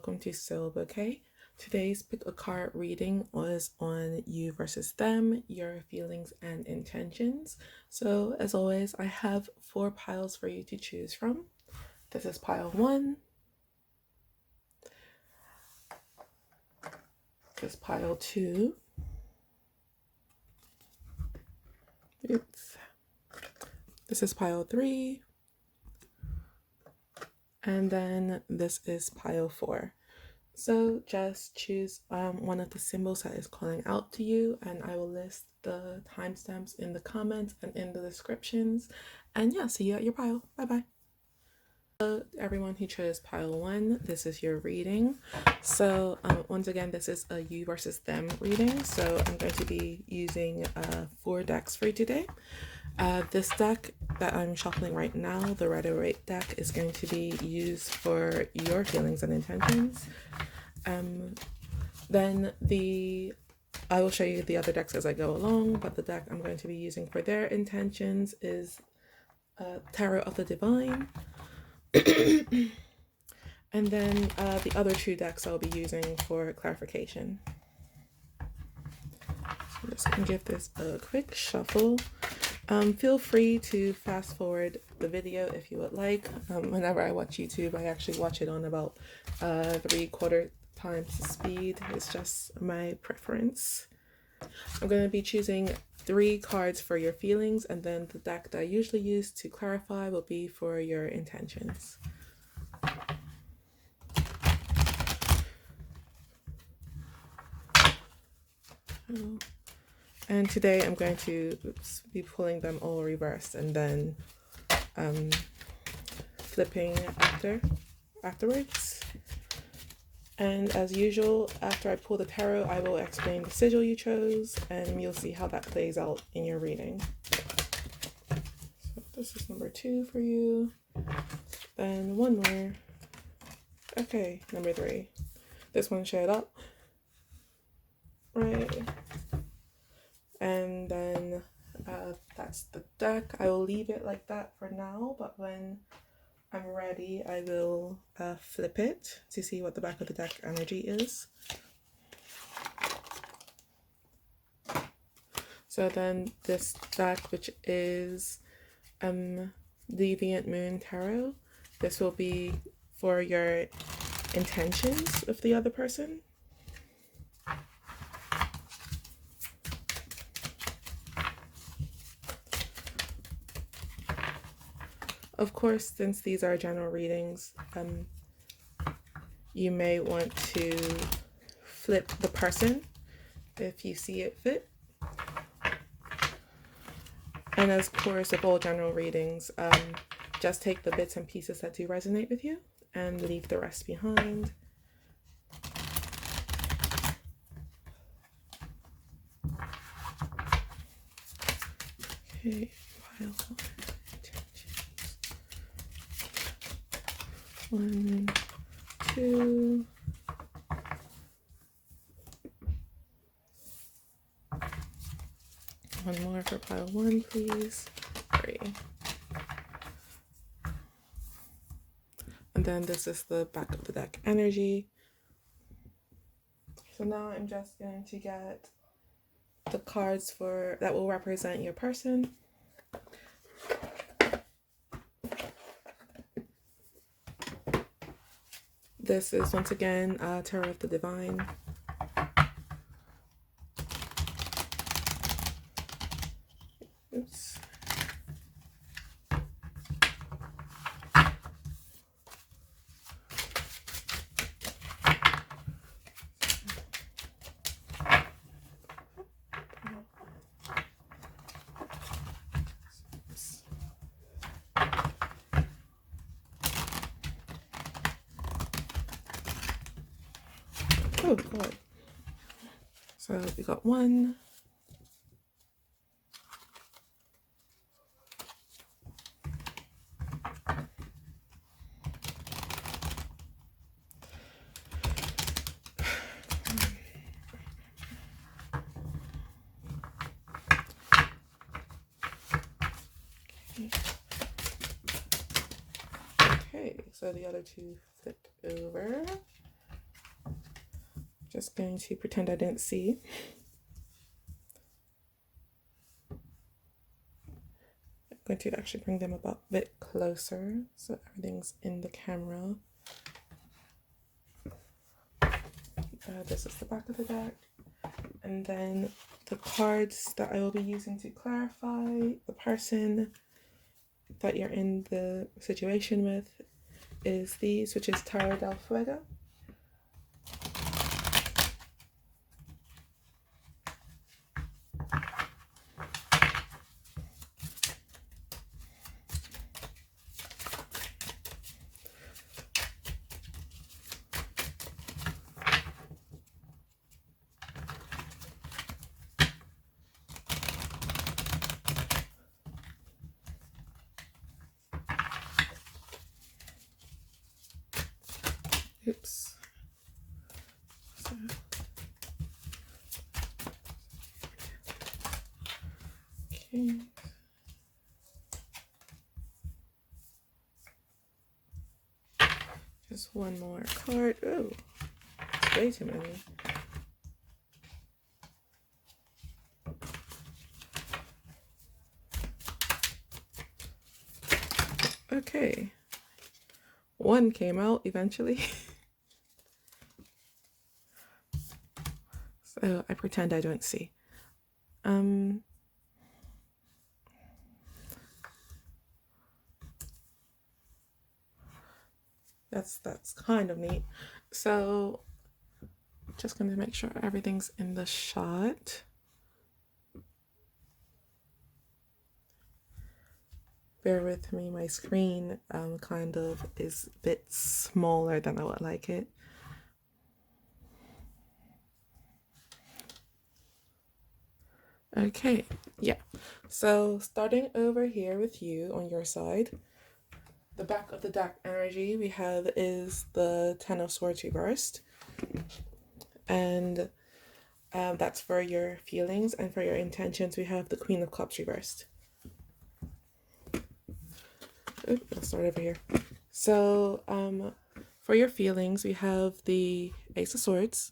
welcome to Still Bouquet. Today's pick a card reading was on you versus them, your feelings and intentions. So as always, I have 4 piles for you to choose from. This is pile 1. This is pile 2. Oops. This is pile 3. And then this is pile 4. So just choose one of the symbols that is calling out to you, and I will list the timestamps in the comments and in the descriptions. And yeah, see you at your pile. Bye bye. Everyone who chose pile 1, this is your reading. So once again, this is a you versus them reading. So I'm going to be using 4 decks for you today. This deck that I'm shuffling right now, the Waite deck, is going to be used for your feelings and intentions. Then I will show you the other decks as I go along, but the deck I'm going to be using for their intentions is Tarot of the Divine. And then the other 2 decks I'll be using for clarification. I'm just going to give this a quick shuffle. Feel free to fast forward the video if you would like. Whenever I watch YouTube, I actually watch it on about 3/4 times the speed. It's just my preference. I'm going to be choosing 3 cards for your feelings, and then the deck that I usually use to clarify will be for your intentions. And today I'm going to be pulling them all reversed and then flipping afterwards. And as usual, after I pull the tarot, I will explain the sigil you chose, and you'll see how that plays out in your reading. So this is number 2 for you. Then one more. Okay, number 3. This one showed up. Right. And then that's the deck. I will leave it like that for now, but when I'm ready, I will flip it to see what the back of the deck energy is. So then this deck, which is Deviant Moon Tarot, this will be for your intentions of the other person. Of course, since these are general readings, you may want to flip the person if you see it fit. And of course, of all general readings, just take the bits and pieces that do resonate with you and leave the rest behind. Okay, pile 1, 2. One more for pile 1, please. 3. And then this is the back of the deck energy. So now I'm just going to get the cards that will represent your person. This is once again Tarot of the Divine. Oops. Oh God. So we got 1. Okay, so the other 2 flipped over. just going to pretend I didn't see. I'm going to actually bring them a bit closer so everything's in the camera. This is the back of the deck. And then the cards that I will be using to clarify the person that you're in the situation with is these, which is Tarot del Fuego. Oops. Okay. Just one more card. Oh, it's way too many. Okay. One came out eventually. So I pretend I don't see. That's kind of neat. So just going to make sure everything's in the shot. Bear with me, my screen kind of is a bit smaller than I would like it. Okay, yeah. So starting over here with you on your side, the back of the deck energy we have is the Ten of Swords reversed. And that's for your feelings, and for your intentions we have the Queen of Cups reversed. Oops, I'll start over here. So for your feelings we have the Ace of Swords,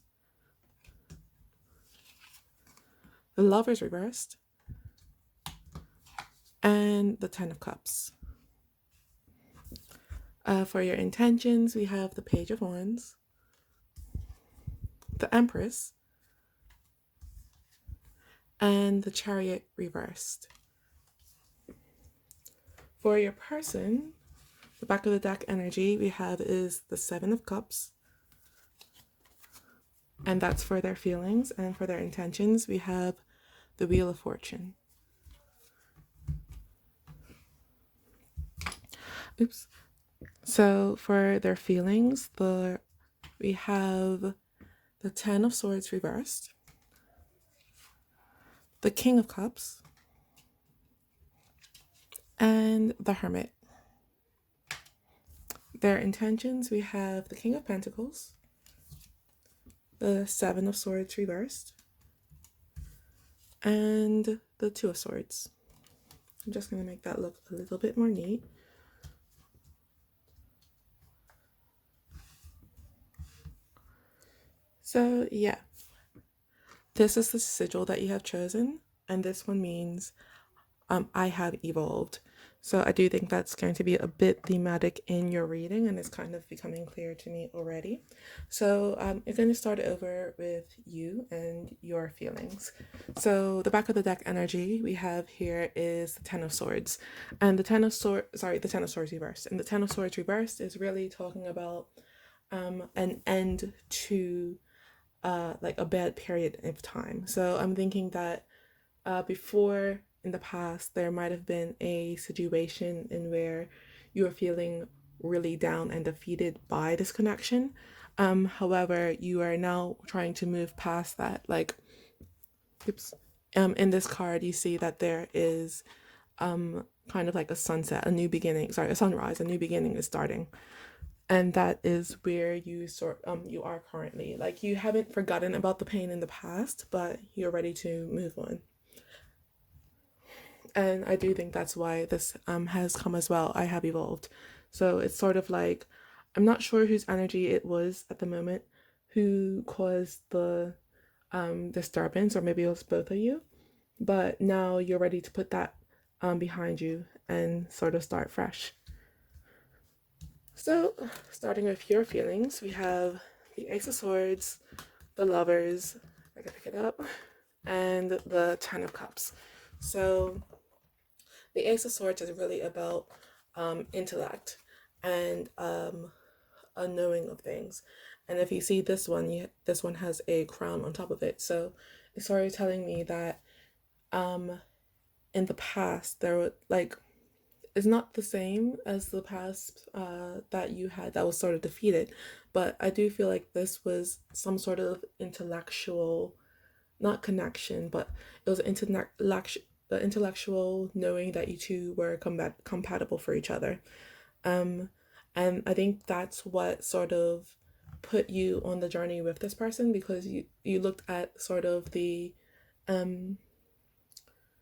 the Lovers reversed, and the Ten of Cups. For your intentions we have the Page of Wands, the Empress, and the Chariot reversed. For your person, the back of the deck energy we have is the Seven of Cups, and that's for their feelings, and for their intentions we have the Wheel of Fortune. Oops. So for their feelings, we have the Ten of Swords reversed, the King of Cups, and the Hermit. Their intentions, we have the King of Pentacles, the Seven of Swords reversed, and the Two of Swords. I'm just going to make that look a little bit more neat. So yeah, this is the sigil that you have chosen, and this one means I have evolved. So I do think that's going to be a bit thematic in your reading, and it's kind of becoming clear to me already. So you're going to start over with you and your feelings. So the back of the deck energy we have here is the Ten of Swords, and the Ten of Swords reversed. And the Ten of Swords reversed is really talking about an end to like a bad period of time. So I'm thinking that before, in the past, there might have been a situation in where you were feeling really down and defeated by this connection. However, you are now trying to move past that. Like, oops. In this card, you see that there is kind of like a sunset, a new beginning. Sorry, a sunrise, a new beginning is starting. And that is where you are currently. Like, you haven't forgotten about the pain in the past, but you're ready to move on. And I do think that's why this has come as well. I have evolved. So it's sort of like, I'm not sure whose energy it was at the moment, who caused the disturbance, or maybe it was both of you. But now you're ready to put that behind you and sort of start fresh. So, starting with your feelings, we have the Ace of Swords, the Lovers, I can pick it up, and the Ten of Cups. So, the Ace of Swords is really about intellect and a knowing of things. And if you see this one, this one has a crown on top of it. So, it's sort of telling me that in the past there were like it's not the same as the past that you had that was sort of defeated, but I do feel like this was some sort of intellectual, not connection, but it was intellectual knowing that you two were compatible for each other. um and I think that's what sort of put you on the journey with this person, because you looked at sort of the um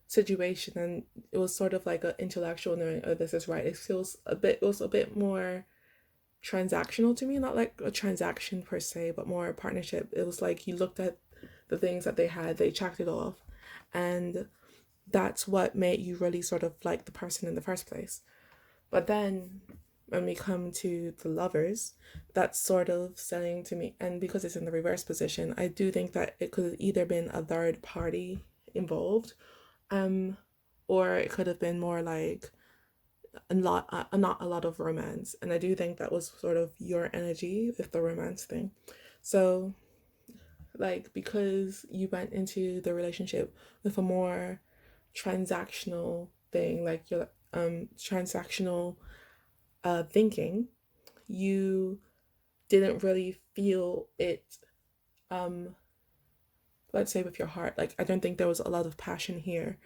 situation, and it was sort of like an intellectual knowing, oh, this is right. It was a bit more transactional to me, not like a transaction per se, but more a partnership. It was like you looked at the things that they had, they checked it off, and that's what made you really sort of like the person in the first place. But then when we come to the Lovers, that's sort of saying to me, and because it's in the reverse position, I do think that it could have either been a third party involved, um, or it could have been more like not a lot of romance. And I do think that was sort of your energy with the romance thing. So, like, because you went into the relationship with a more transactional thing, like your transactional thinking, you didn't really feel it, um, let's say with your heart. Like, I don't think there was a lot of passion here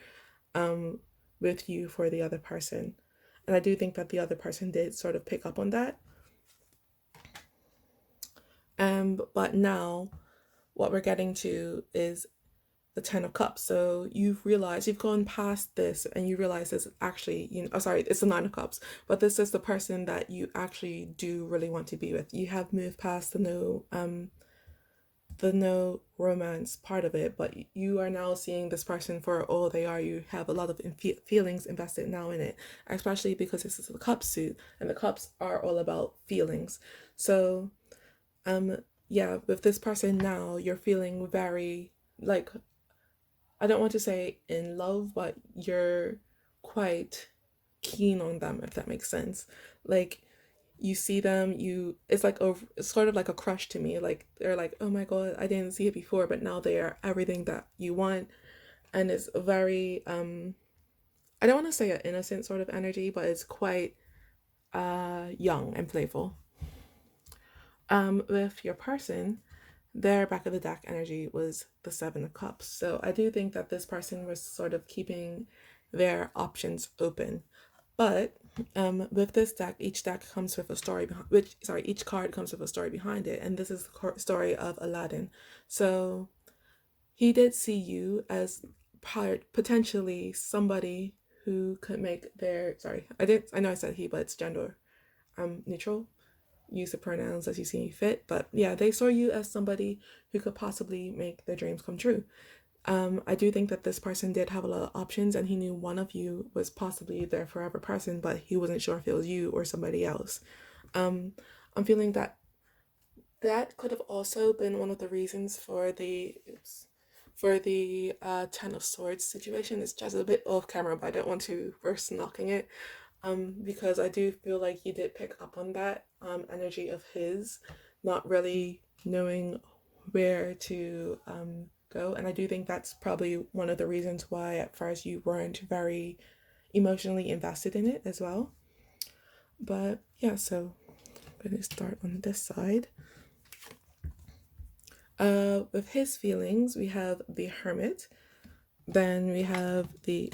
um, with you for the other person. And I do think that the other person did sort of pick up on that. But now what we're getting to is the Ten of Cups. So you've realized you've gone past this, and you realize this actually, oh, sorry, it's the Nine of Cups, but this is the person that you actually do really want to be with. You have moved past the no romance part of it, but you are now seeing this person for all they are. You have a lot of feelings invested now in it, especially because this is the cup suit, and the cups are all about feelings. So, yeah, with this person now, you're feeling very, like, I don't want to say in love, but you're quite keen on them, if that makes sense. Like, you see them, it's sort of like a crush to me. Like, they're like, oh my god, I didn't see it before, but now they are everything that you want. And it's very I don't want to say an innocent sort of energy, but it's quite young and playful. With your person, their back of the deck energy was the Seven of Cups. So I do think that this person was sort of keeping their options open. But with this deck, each deck comes with a story behind, each card comes with a story behind it, and this is the story of Aladdin. So he did see you as potentially somebody who could make their, sorry, I know I said he, but it's gender neutral. Use the pronouns as you see fit, but yeah, they saw you as somebody who could possibly make their dreams come true. I do think that this person did have a lot of options, and he knew one of you was possibly their forever person, but he wasn't sure if it was you or somebody else. I'm feeling that that could have also been one of the reasons for the Ten of Swords situation. It's just a bit off camera, but I don't want to risk knocking it. Because I do feel like he did pick up on that energy of his, not really knowing where to go. And I do think that's probably one of the reasons why at first you weren't very emotionally invested in it as well. But yeah, so I'm going to start on this side. With his feelings, we have the Hermit, then we have the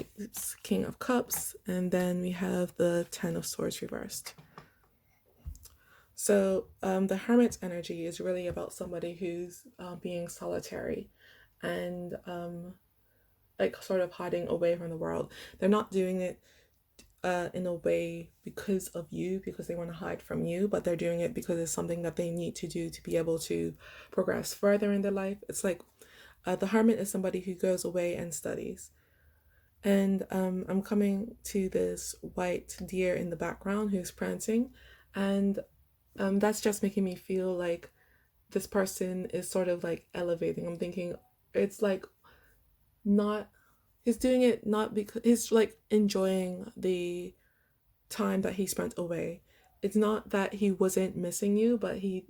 King of Cups, and then we have the Ten of Swords reversed. So the Hermit's energy is really about somebody who's being solitary and like sort of hiding away from the world. They're not doing it in a way because of you, because they want to hide from you, but they're doing it because it's something that they need to do to be able to progress further in their life. It's like the hermit is somebody who goes away and studies. And I'm coming to this white deer in the background who's prancing, and that's just making me feel like this person is sort of like elevating. I'm thinking it's like not, he's doing it not because he's like enjoying the time that he spent away. It's not that he wasn't missing you, but he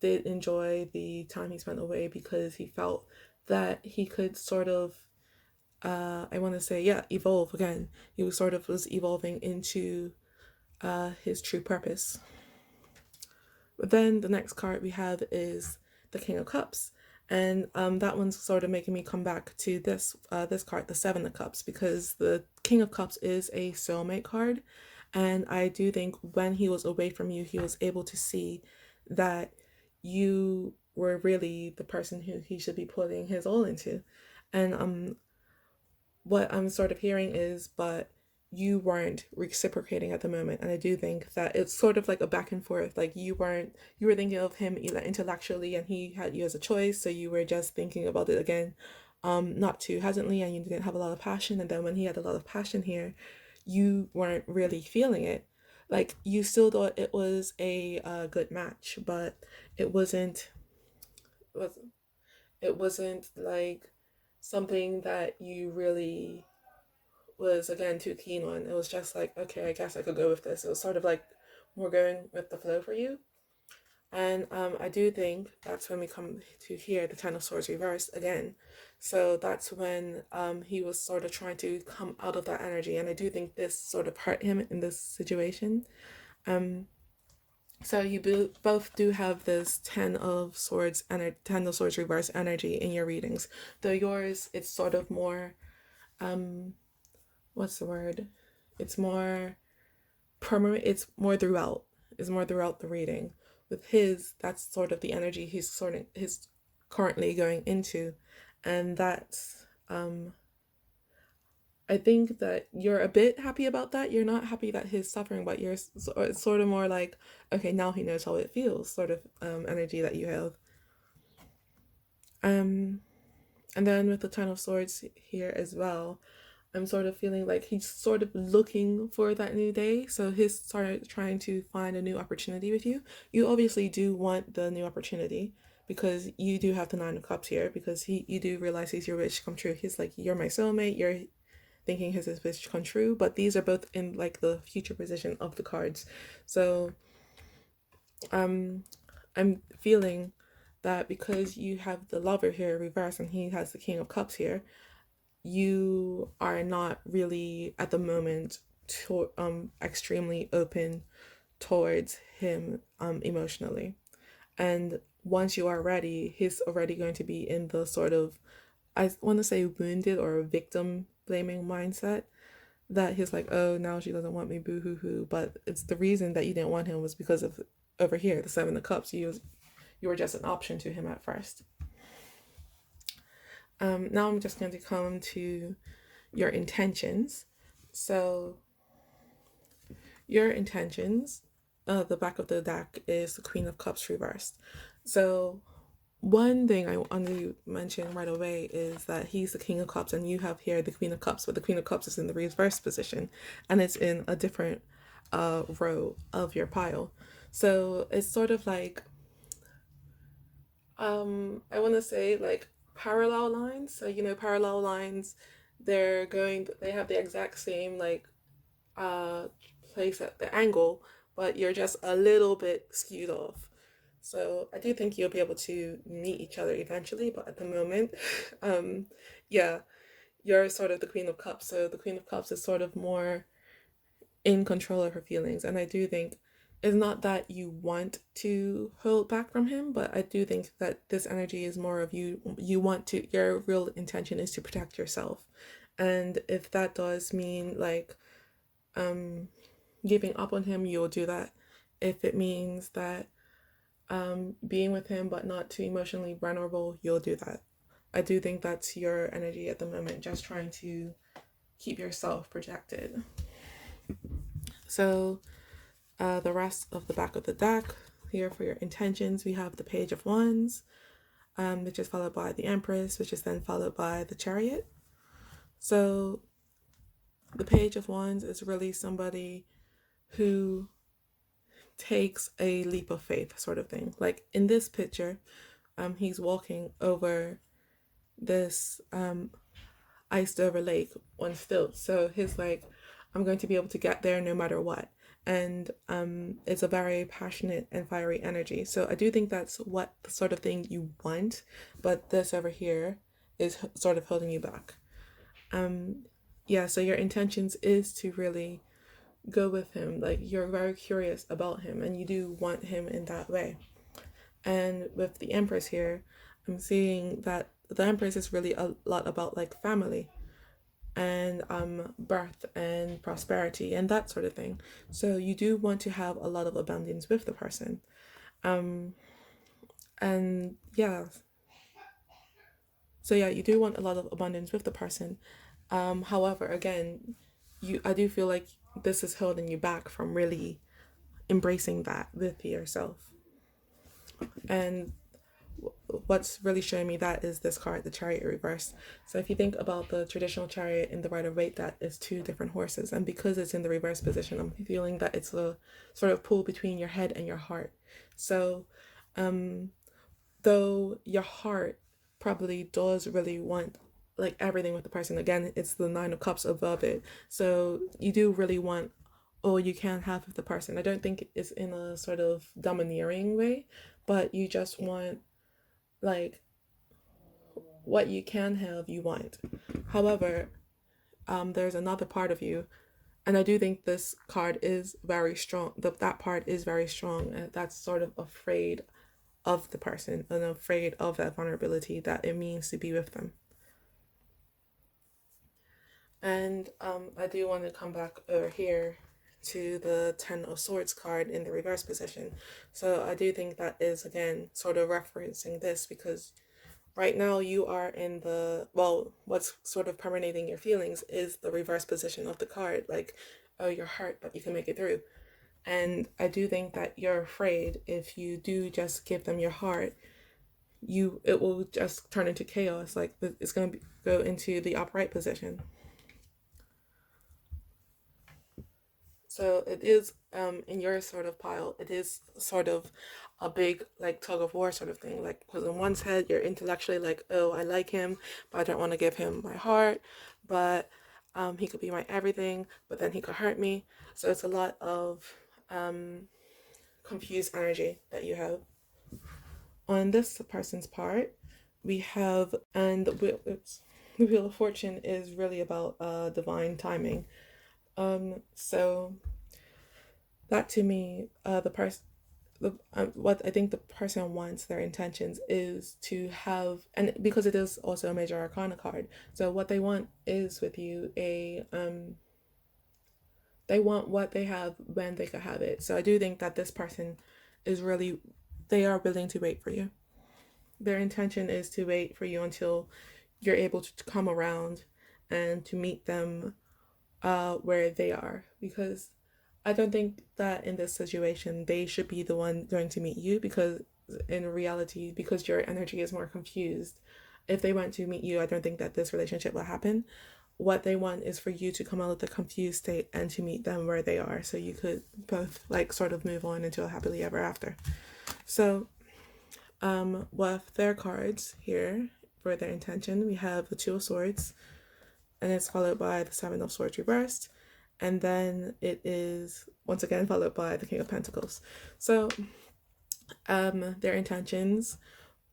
did enjoy the time he spent away because he felt that he could sort of I want to say, yeah, evolve again. He was sort of was evolving into his true purpose. But then the next card we have is the King of Cups, and that one's sort of making me come back to this card, the Seven of Cups, because the King of Cups is a soulmate card, and I do think when he was away from you, he was able to see that you were really the person who he should be putting his all into, and what I'm sort of hearing is, but you weren't reciprocating at the moment. And I do think that it's sort of like a back and forth. Like you were thinking of him intellectually and he had you as a choice. So you were just thinking about it again, not too hesitantly, and you didn't have a lot of passion. And then when he had a lot of passion here, you weren't really feeling it. Like you still thought it was a good match, but it wasn't, was it wasn't like something that you really was again too keen on. It was just like, okay, I guess I could go with this. It was sort of like more going with the flow for you. And I do think that's when we come to here, the Ten of Swords reversed again. So that's when he was sort of trying to come out of that energy. And I do think this sort of hurt him in this situation. So you both do have this Ten of Swords and Ten of Swords reverse energy in your readings. Though yours, it's sort of more what's the word? It's more permanent. It's more throughout the reading. With his, that's sort of the energy he's currently going into, and that's I think that you're a bit happy about that. You're not happy that he's suffering, but it's sort of more like, okay, now he knows how it feels, sort of energy that you have. And then with the Ten of Swords here as well, I'm sort of feeling like he's sort of looking for that new day. So he's sort of trying to find a new opportunity with you. You obviously do want the new opportunity because you do have the Nine of Cups here, because you do realize he's your wish come true. He's like, you're my soulmate. You're thinking his wish come true. But these are both in like the future position of the cards. So I'm feeling that because you have the Lover here reversed and he has the King of Cups here, you are not really at the moment extremely open towards him emotionally. And once you are ready, he's already going to be in the sort of, I want to say, wounded or victim blaming mindset, that he's like, oh, now she doesn't want me, boo hoo hoo. But it's the reason that you didn't want him was because of over here, the Seven of Cups. You were just an option to him at first. Now I'm just going to come to your intentions. So your intentions, the back of the deck is the Queen of Cups reversed. So one thing I want to mention right away is that he's the King of Cups and you have here the Queen of Cups, but the Queen of Cups is in the reverse position and it's in a different row of your pile. So it's sort of like, I want to say like parallel lines. So, you know, parallel lines, they have the exact same like place at the angle, but you're just a little bit skewed off. So I do think you'll be able to meet each other eventually, but at the moment, yeah, you're sort of the Queen of Cups. So the Queen of Cups is sort of more in control of her feelings. And I do think it's not that you want to hold back from him, but I do think that this energy is more of your real intention is to protect yourself. And if that does mean like giving up on him, you'll do that. If it means that being with him but not too emotionally vulnerable, you'll do that. I do think that's your energy at the moment, just trying to keep yourself protected. So the rest of the back of the deck here for your intentions, we have the Page of Wands, which is followed by the Empress, which is then followed by the Chariot. So the Page of Wands is really somebody who takes a leap of faith, sort of thing. Like in this picture, he's walking over this iced over lake on stilts. So he's like, I'm going to be able to get there no matter what. And it's a very passionate and fiery energy. So I do think that's what the sort of thing you want, but this over here is sort of holding you back. Yeah, so your intentions is to really go with him. Like you're very curious about him and you do want him in that way. And with the Empress here, I'm seeing that the Empress is really a lot about like family and birth and prosperity and that sort of thing. So you do want to have a lot of abundance with the person. And yeah. So yeah, you do want a lot of abundance with the person. However, again, I do feel like this is holding you back from really embracing that with yourself. And what's really showing me that is this card, the Chariot reverse. So if you think about the traditional chariot in the Rider Waite, that is two different horses, and because it's in the reverse position, I'm feeling that it's a sort of pull between your head and your heart. So though your heart probably does really want like everything with the person, again, it's the Nine of Cups above it, so you do really want all you can have with the person. I don't think it's in a sort of domineering way, but you just want like what you can have, you want. However, there's another part of you, and I do think this card is very strong. That part is very strong, and that's sort of afraid of the person and afraid of that vulnerability that it means to be with them. And I do want to come back over here to the Ten of Swords card in the reverse position. So I do think that is, again, sort of referencing this, because right now you are in the, well, what's sort of permeating your feelings is the reverse position of the card. Like, oh, you're hurt, but you can make it through. And I do think that you're afraid if you do just give them your heart, it will just turn into chaos. Like it's going to go into the upright position. So it is in your sort of pile, it is sort of a big like tug of war sort of thing. Like, because in one's head you're intellectually like, oh, I like him, but I don't want to give him my heart, but he could be my everything, but then he could hurt me. So it's a lot of confused energy that you have. On this person's part, we have, and the Wheel of Fortune is really about divine timing. So that to me, what I think the person wants, their intentions is to have, and because it is also a major arcana card, so what they want is with you they want what they have when they could have it. So I do think that this person is really, they are willing to wait for you. Their intention is to wait for you until you're able to come around and to meet them where they are, because I don't think that in this situation they should be the one going to meet you, because in reality, because your energy is more confused, if they went to meet you, I don't think that this relationship will happen. What they want is for you to come out of the confused state and to meet them where they are, so you could both like sort of move on into a happily ever after. So with their cards here for their intention, we have the Two of Swords, and it's followed by the Seven of Swords reversed, and then it is once again followed by the King of Pentacles. So their intentions,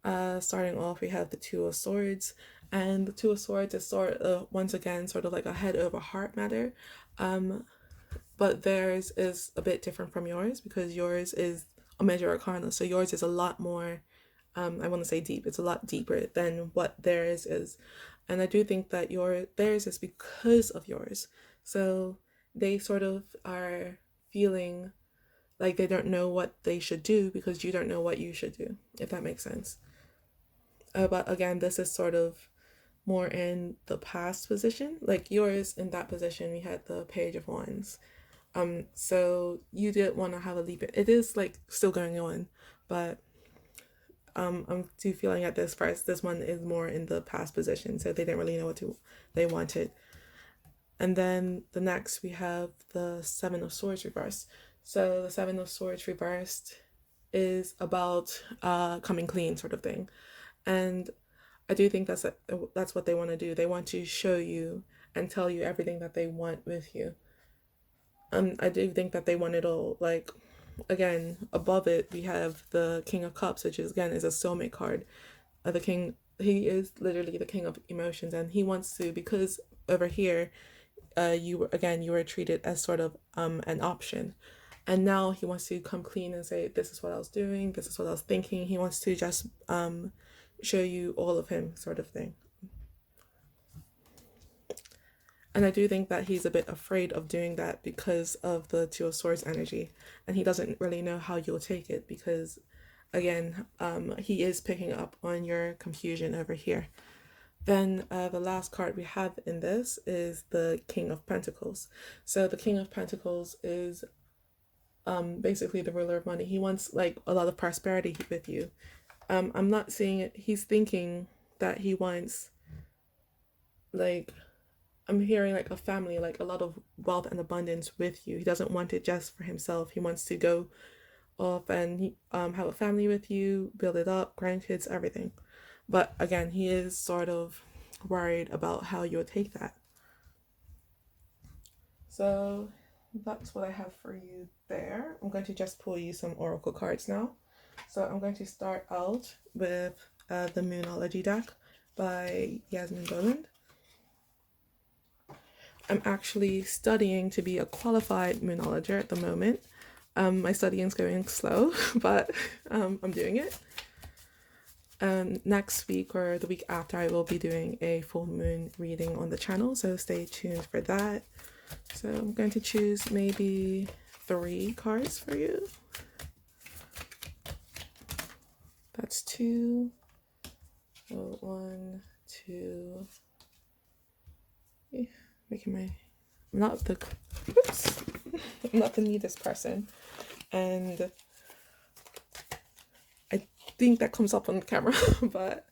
starting off, we have the Two of Swords, and the Two of Swords is sort of once again sort of like a head over heart matter, but theirs is a bit different from yours, because yours is a major arcana, so yours is a lot more I want to say deep. It's a lot deeper than what theirs is. And I do think that theirs is because of yours. So they sort of are feeling like they don't know what they should do because you don't know what you should do, if that makes sense. But again, this is sort of more in the past position. Like yours in that position, we had the Page of Wands. So you did want to have a leap in. It is like still going on, but I'm too feeling at this first. This one is more in the past position, so they didn't really know what they wanted. And then the next we have the Seven of Swords reversed. So the Seven of Swords reversed is about coming clean sort of thing. And I do think that's what they want to do. They want to show you and tell you everything that they want with you. I do think that they want it all. Like, again, above it we have the King of Cups, which is again is a soulmate card. The king, he is literally the king of emotions, and he wants to, because over here you were treated as sort of an option, and now he wants to come clean and say, this is what I was doing, this is what I was thinking. He wants to just show you all of him sort of thing. And I do think that he's a bit afraid of doing that because of the Two of Swords energy, and he doesn't really know how you'll take it because, again, he is picking up on your confusion over here. Then the last card we have in this is the King of Pentacles. So the King of Pentacles is basically the ruler of money. He wants like a lot of prosperity with you. I'm not seeing it. He's thinking that he wants, like, I'm hearing like a family, like a lot of wealth and abundance with you. He doesn't want it just for himself. He wants to go off and have a family with you, build it up, grandkids, everything. But again, he is sort of worried about how you'll take that. So that's what I have for you there. I'm going to just pull you some oracle cards now. So I'm going to start out with the Moonology deck by Yasmin Boland. I'm actually studying to be a qualified Moonologer at the moment. My studying's going slow, but I'm doing it. Next week or the week after, I will be doing a full moon reading on the channel, so stay tuned for that. So I'm going to choose maybe 3 cards for you. That's 2. So 1, 2. I'm not the neatest person, and I think that comes up on the camera, but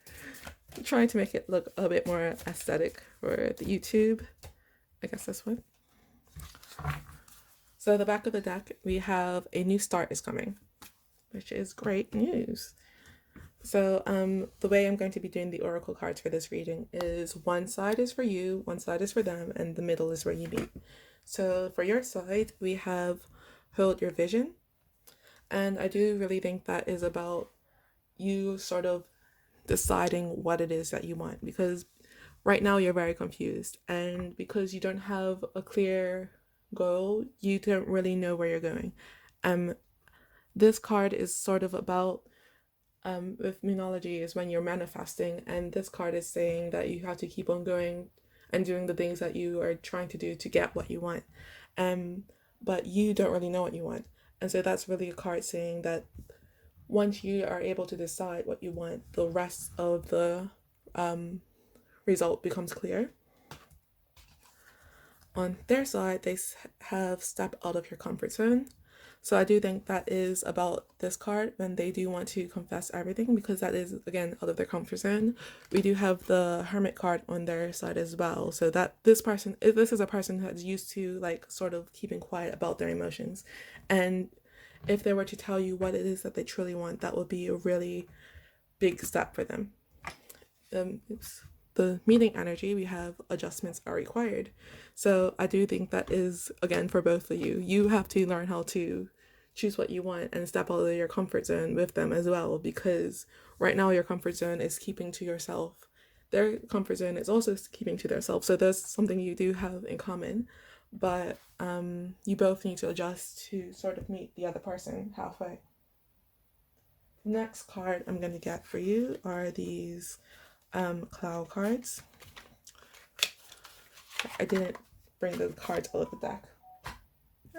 I'm trying to make it look a bit more aesthetic for the YouTube. I guess this one. So the back of the deck, we have a new start is coming, which is great news. So the way I'm going to be doing the oracle cards for this reading is one side is for you, one side is for them, and the middle is where you meet. So for your side, we have hold your vision. And I do really think that is about you sort of deciding what it is that you want, because right now you're very confused, and because you don't have a clear goal, you don't really know where you're going. This card is sort of about with Moonology is when you're manifesting, and this card is saying that you have to keep on going and doing the things that you are trying to do to get what you want, but you don't really know what you want. And so that's really a card saying that once you are able to decide what you want, the rest of the result becomes clear. On their side, they have step out of your comfort zone. So I do think that is about this card when they do want to confess everything, because that is, again, out of their comfort zone. We do have the Hermit card on their side as well. So that this is a person that's used to like sort of keeping quiet about their emotions. And if they were to tell you what it is that they truly want, that would be a really big step for them. The meeting energy, we have adjustments are required. So I do think that is, again, for both of you. You have to learn how to choose what you want and step out of your comfort zone with them as well, because right now your comfort zone is keeping to yourself. Their comfort zone is also keeping to themselves. So there's something you do have in common, but you both need to adjust to sort of meet the other person halfway. Next card I'm going to get for you are these Clow Cards. I didn't bring the cards out of the deck.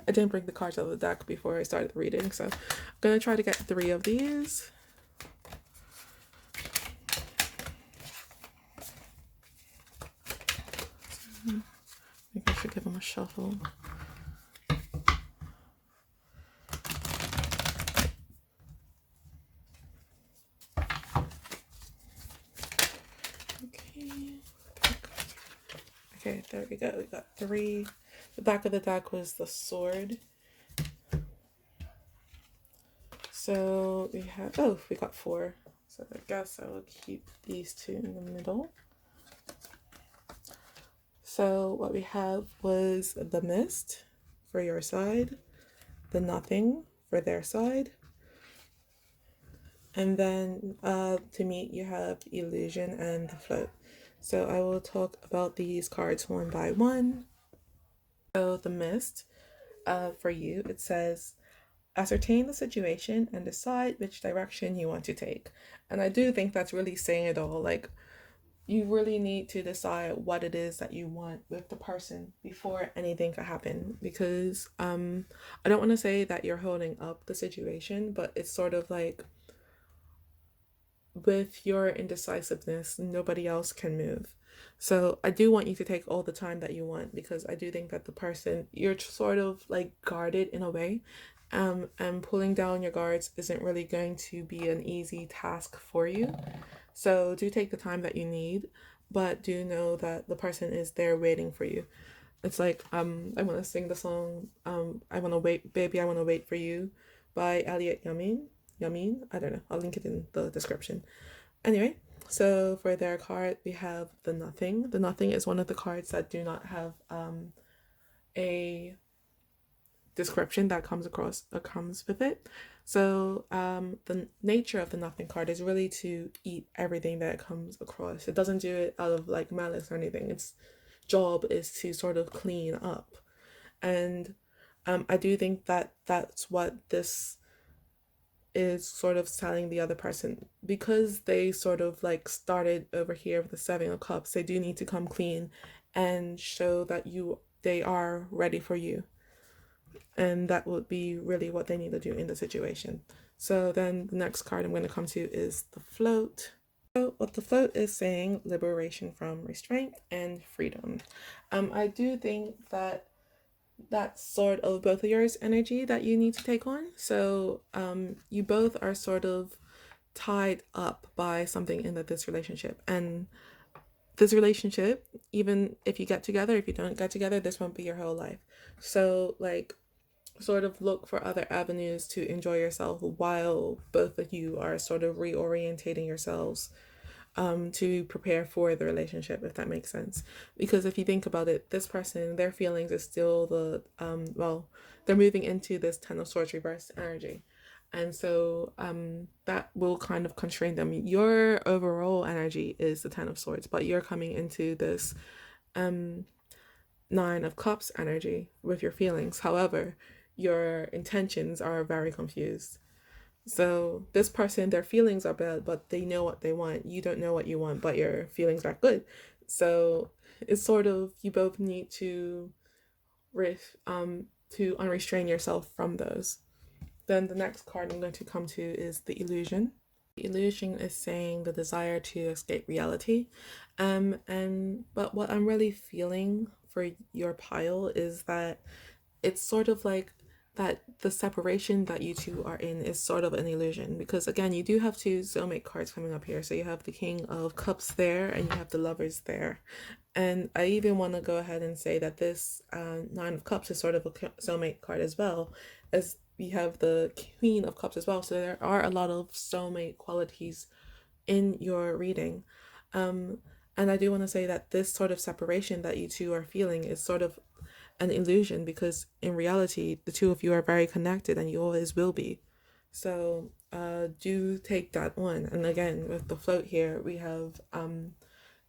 I didn't bring the cards out of the deck before I started the reading, so I'm going to try to get 3 of these. I think I should give them a shuffle. Okay, there we go. We got 3. The back of the deck was the sword. So we have, oh, we got 4. So I guess I will keep these 2 in the middle. So what we have was the mist for your side, the nothing for their side, and then to meet you have illusion and the float. So I will talk about these cards one by one. So the mist, for you, it says, ascertain the situation and decide which direction you want to take. And I do think that's really saying it all. Like, you really need to decide what it is that you want with the person before anything could happen, because I don't want to say that you're holding up the situation, but it's sort of like, with your indecisiveness, nobody else can move. So I do want you to take all the time that you want, because I do think that the person, you're sort of like guarded in a way, and pulling down your guards isn't really going to be an easy task for you. So do take the time that you need, but do know that the person is there waiting for you. It's like, I want to sing the song, I want to wait, baby, I want to wait for you by Elliot Yamin. I don't know. I'll link it in the description. Anyway, so for their card, we have the Nothing. The Nothing is one of the cards that do not have a description that comes with it. So the nature of the Nothing card is really to eat everything that it comes across. It doesn't do it out of like malice or anything. Its job is to sort of clean up. And I do think that that's what this is sort of telling the other person, because they sort of like started over here with the 7 of Cups. They do need to come clean and show that they are ready for you, and that would be really what they need to do in the situation. So then the next card I'm going to come to is the Float. So what the Float is saying, liberation from restraint and freedom. I do think that that's sort of both of yours energy that you need to take on. So you both are sort of tied up by something in this relationship, and this relationship, even if you get together, if you don't get together, this won't be your whole life. So like, sort of look for other avenues to enjoy yourself while both of you are sort of reorientating yourselves to prepare for the relationship, if that makes sense. Because if you think about it, this person, their feelings is still the they're moving into this 10 of Swords reverse energy, and so that will kind of constrain them. Your overall energy is the 10 of Swords, but you're coming into this 9 of Cups energy with your feelings. However, your intentions are very confused. So this person, their feelings are bad, but they know what they want. You don't know what you want, but your feelings are good. So it's sort of, you both need to unrestrain yourself from those. Then the next card I'm going to come to is the Illusion. The Illusion is saying the desire to escape reality. But what I'm really feeling for your pile is that it's sort of like that the separation that you two are in is sort of an illusion, because again, you do have 2 soulmate cards coming up here. So you have the King of Cups there and you have the Lovers there. And I even want to go ahead and say that this 9 of Cups is sort of a soulmate card as well, as we have the Queen of Cups as well. So there are a lot of soulmate qualities in your reading. And I do want to say that this sort of separation that you two are feeling is sort of an illusion, because in reality the 2 of you are very connected and you always will be. So do take that on. And again, with the Float here, we have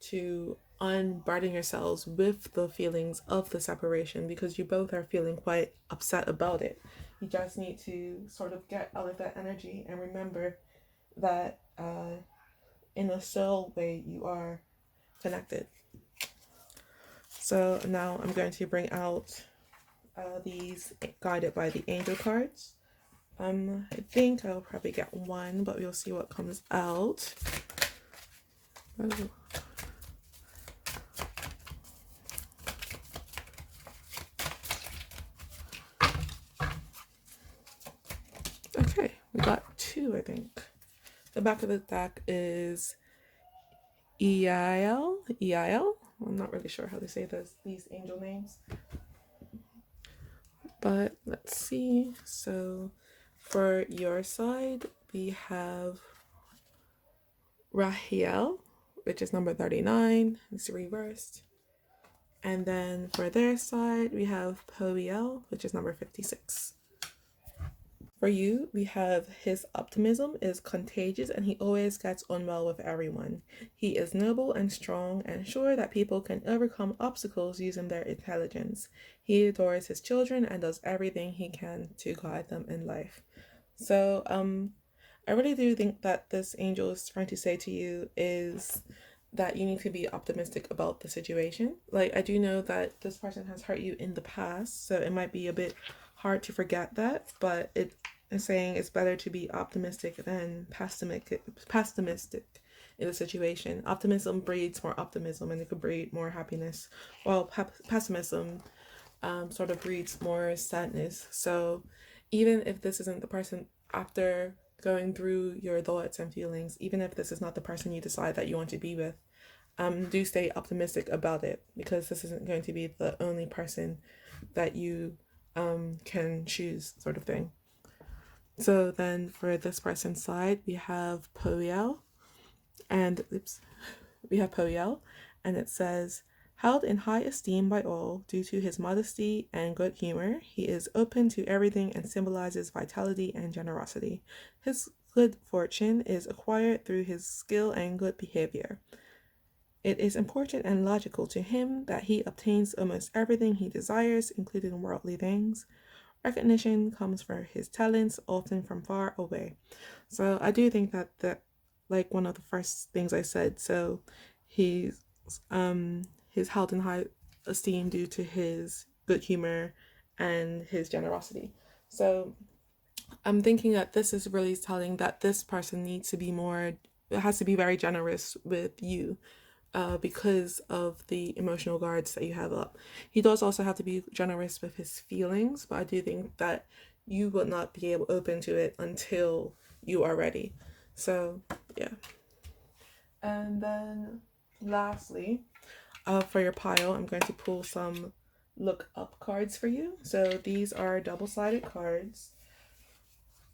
to unburden yourselves with the feelings of the separation, because you both are feeling quite upset about it. You just need to sort of get out of that energy and remember that in a soul way you are connected. So now I'm going to bring out these guided by the angel cards. I think I'll probably get 1, but we'll see what comes out. Oh. Okay, we got 2, I think. The back of the deck is EIL, I'm not really sure how to say these angel names. But let's see. So for your side, we have Rahiel, which is number 39. It's reversed. And then for their side, we have Poiel, which is number 56. For you, we have his optimism is contagious and he always gets on well with everyone. He is noble and strong and sure that people can overcome obstacles using their intelligence. He adores his children and does everything he can to guide them in life. So, I really do think that this angel is trying to say to you is that you need to be optimistic about the situation. Like, I do know that this person has hurt you in the past, so it might be a bit hard to forget that, but it is saying it's better to be optimistic than pessimistic in the situation. Optimism breeds more optimism and it could breed more happiness, while pessimism sort of breeds more sadness. So even if this isn't the person, after going through your thoughts and feelings, even if this is not the person you decide that you want to be with, do stay optimistic about it, because this isn't going to be the only person that you can choose, sort of thing. So then for this person's side, we have Poiel, and it says, held in high esteem by all due to his modesty and good humor, he is open to everything and symbolizes vitality and generosity. His good fortune is acquired through his skill and good behavior. It is important and logical to him that he obtains almost everything he desires, including worldly things. Recognition comes from his talents, often from far away. So I do think that like one of the first things I said, so he's held in high esteem due to his good humor and his generosity. So I'm thinking that this is really telling that this person needs to be more, it has to be very generous with you. Because of the emotional guards that you have up. He does also have to be generous with his feelings, but I do think that you will not be open to it until you are ready. So, yeah. And then lastly, for your pile, I'm going to pull some look up cards for you. So these are double-sided cards.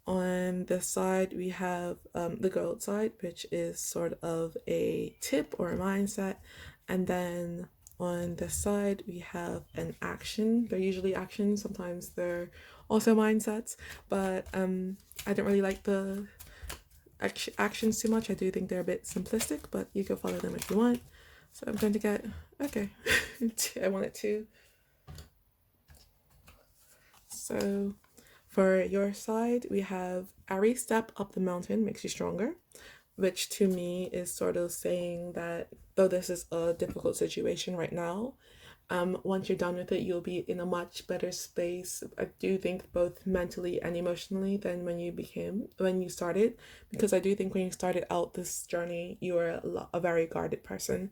On this side, we have the gold side, which is sort of a tip or a mindset. And then on this side, we have an action. They're usually actions. Sometimes they're also mindsets. But I don't really like the actions too much. I do think they're a bit simplistic, but you can follow them if you want. So I'm going to get, okay, I wanted to. So for your side, we have every step up the mountain makes you stronger, which to me is sort of saying that though this is a difficult situation right now, once you're done with it, you'll be in a much better space. I do think both mentally and emotionally than when you started, because I do think when you started out this journey, you were a very guarded person,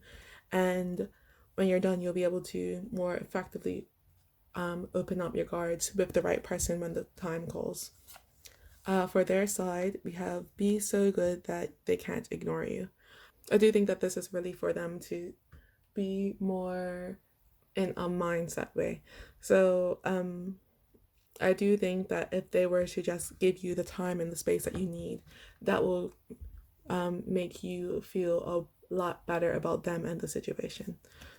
and when you're done, you'll be able to more effectively open up your guards with the right person when the time calls. For their side, we have be so good that they can't ignore you. I do think that this is really for them to be more in a mindset way. So I do think that if they were to just give you the time and the space that you need, that will make you feel a lot better about them and the situation.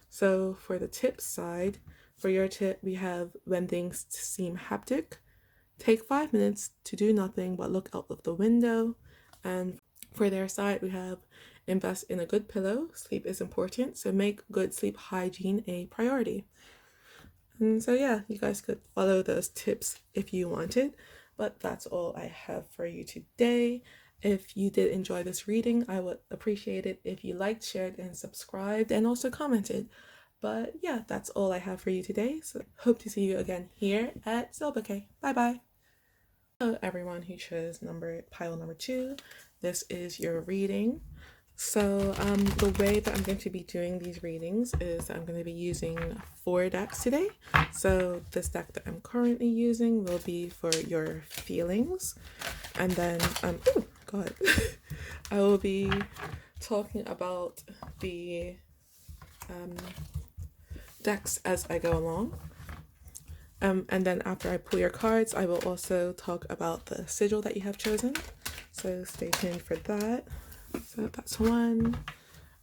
So for the tips side, for your tip, we have when things seem hectic, take 5 minutes to do nothing but look out of the window. And for their side, we have invest in a good pillow. Sleep is important, so make good sleep hygiene a priority. And so yeah, you guys could follow those tips if you wanted, but that's all I have for you today. If you did enjoy this reading, I would appreciate it if you liked, shared, and subscribed, and also commented. But yeah, that's all I have for you today. So hope to see you again here at Bouquet. Bye bye. Hello everyone who chose pile number 2. This is your reading. So the way that I'm going to be doing these readings is I'm going to be using 4 decks today. So this deck that I'm currently using will be for your feelings. And then, oh God, I will be talking about the decks as I go along. And then after I pull your cards, I will also talk about the sigil that you have chosen. So stay tuned for that. So that's one.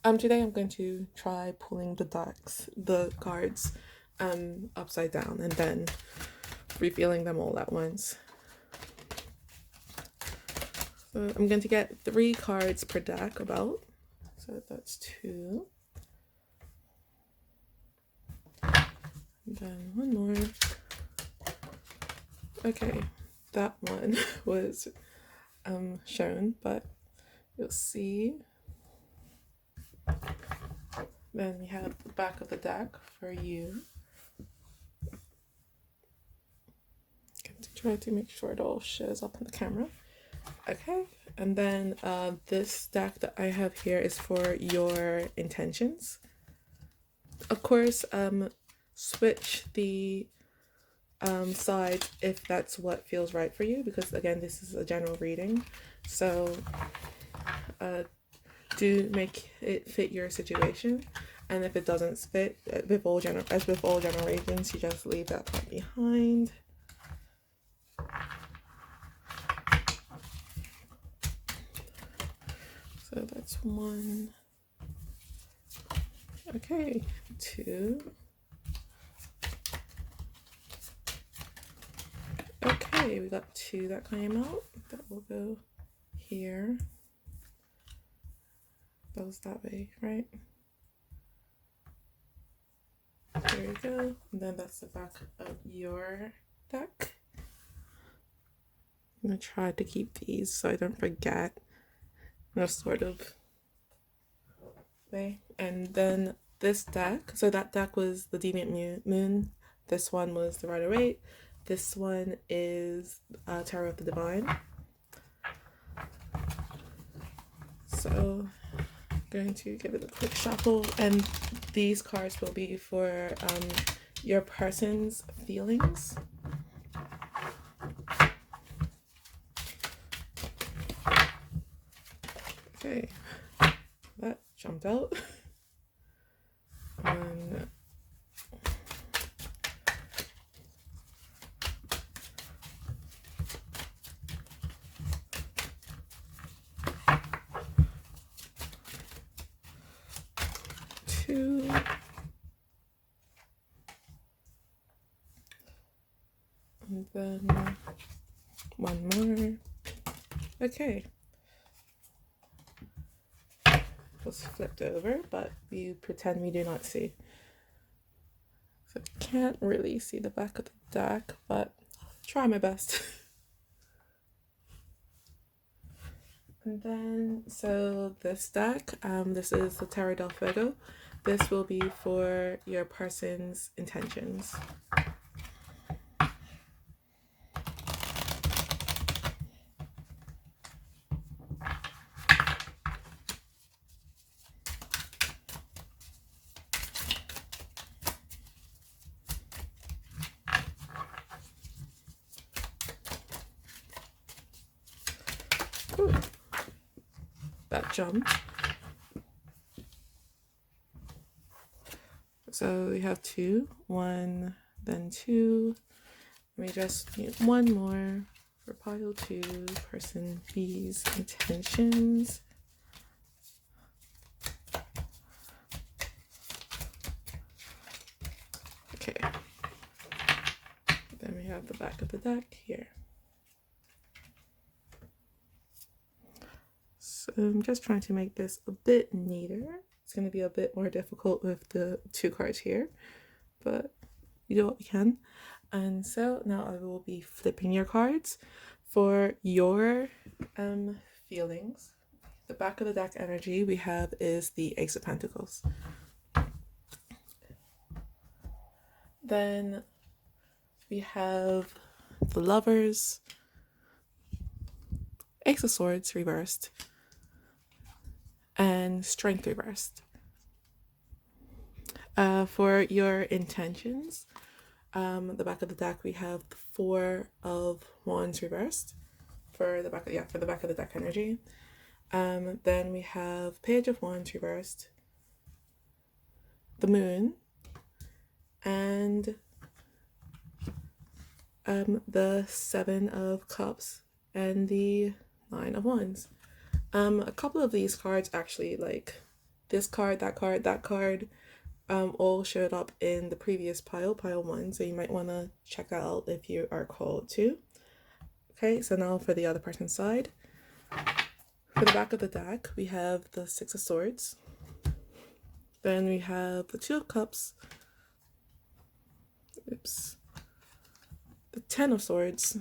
Today I'm going to try pulling the cards, upside down and then revealing them all at once. So I'm going to get 3 cards per deck about. So that's 2. And then 1 more. Okay, that one was shown, but you'll see. Then we have the back of the deck for you. Try to make sure it all shows up on the camera. Okay, and then this deck that I have here is for your intentions. Of course, switch the side if that's what feels right for you, because again, this is a general reading, so do make it fit your situation, and if it doesn't fit, as with all general readings, you just leave that part behind. So that's 1. Okay, 2. Okay, we got 2 that came out. That will go here. Goes that way, right? There you go. And then that's the back of your deck. I'm gonna try to keep these so I don't forget. No sort of way. And then this deck, so that deck was the Deviant Moon. This one was the Rider Waite. This one is Terror of the Divine. So I'm going to give it a quick shuffle, and these cards will be for your person's feelings. Okay, that jumped out. 1, 2, and then 1 more. Okay. Was flipped over, but you pretend we do not see. So I can't really see the back of the deck, but I'll try my best. And then, so this deck, this is the Terra del Fuego. This will be for your person's intentions. Ooh, that jumped. So we have 2, 1, then 2. We just need 1 more for pile 2, person B's intentions. Okay. Then we have the back of the deck here. So I'm just trying to make this a bit neater. It's going to be a bit more difficult with the 2 cards here, but we do what we can. And so now I will be flipping your cards for your feelings. The back of the deck energy we have is the Ace of Pentacles. Then we have the Lovers, Ace of Swords reversed, and Strength reversed. For your intentions, the back of the deck we have the 4 of Wands reversed for the back of the deck energy. Then we have Page of Wands reversed, the Moon, and the Seven of Cups and the Nine of Wands. A couple of these cards actually, like this card, that card, that card, all showed up in the previous pile 1, so you might want to check that out if you are called to. Okay, so now for the other person's side. For the back of the deck, we have the Six of Swords. Then we have the Two of Cups. Oops. The Ten of Swords.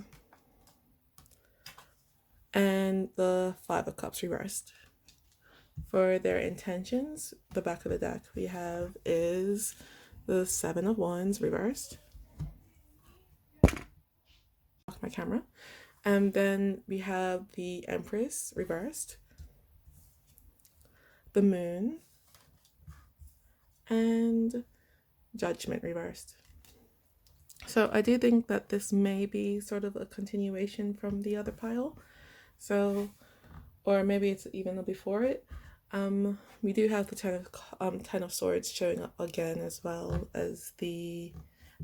And the Five of Cups reversed. For their intentions, the back of the deck we have is the Seven of Wands reversed. My camera. And then we have the Empress reversed, the Moon, and Judgment reversed. So I do think that this may be sort of a continuation from the other pile. So, or maybe it's even before it. We do have the Ten of Swords showing up again, as well as the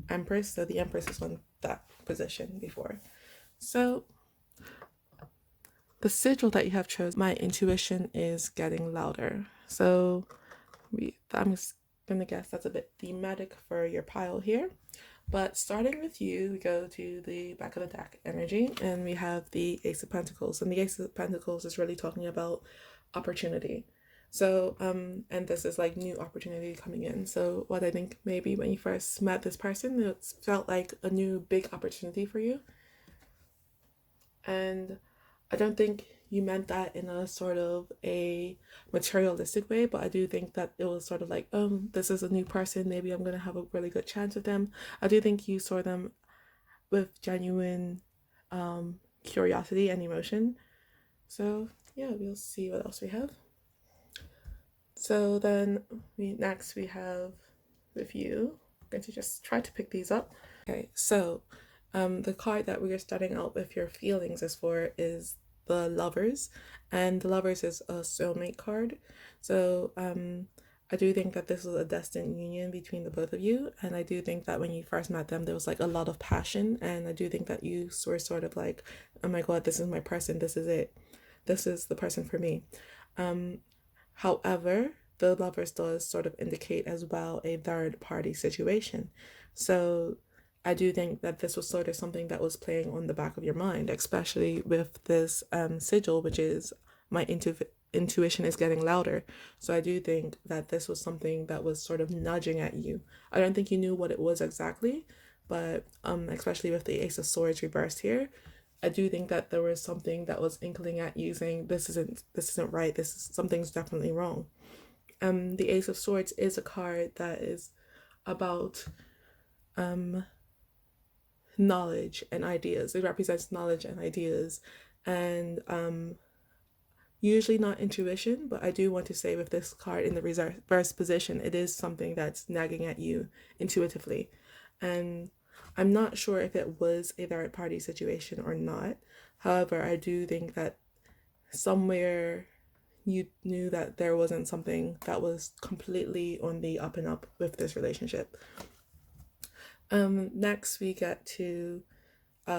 Empress. So the Empress is on that position before. So the sigil that you have chosen, my intuition is getting louder. So I'm just gonna guess that's a bit thematic for your pile here. But starting with you, we go to the back of the deck energy, and we have the Ace of Pentacles. And the Ace of Pentacles is really talking about opportunity. So, and this is like new opportunity coming in. So what I think maybe when you first met this person, it felt like a new big opportunity for you. And I don't think you meant that in a sort of a materialistic way, but I do think that it was sort of like, this is a new person, maybe I'm gonna have a really good chance with them. I do think you saw them with genuine curiosity and emotion. So yeah, we'll see what else we have. So then next we have with you. I'm going to just try to pick these up. Okay, so the card that we are starting out with your feelings is the Lovers, and the Lovers is a soulmate card. So I do think that this was a destined union between the both of you, and I do think that when you first met them there was like a lot of passion, and I do think that you were sort of like, oh my god, this is my person, this is it, this is the person for me. However, the Lovers does sort of indicate as well a third party situation. So I do think that this was sort of something that was playing on the back of your mind, especially with this sigil, which is my intuition is getting louder. So I do think that this was something that was sort of nudging at you. I don't think you knew what it was exactly, but especially with the Ace of Swords reversed here, I do think that there was something that was inkling at you saying this isn't right, something's definitely wrong. The Ace of Swords is a card that is about knowledge and ideas. It represents knowledge and ideas, and usually not intuition, but I do want to say with this card in the reverse position, it is something that's nagging at you intuitively. And I'm not sure if it was a third party situation or not. However, I do think that somewhere you knew that there wasn't something that was completely on the up and up with this relationship. Next we get to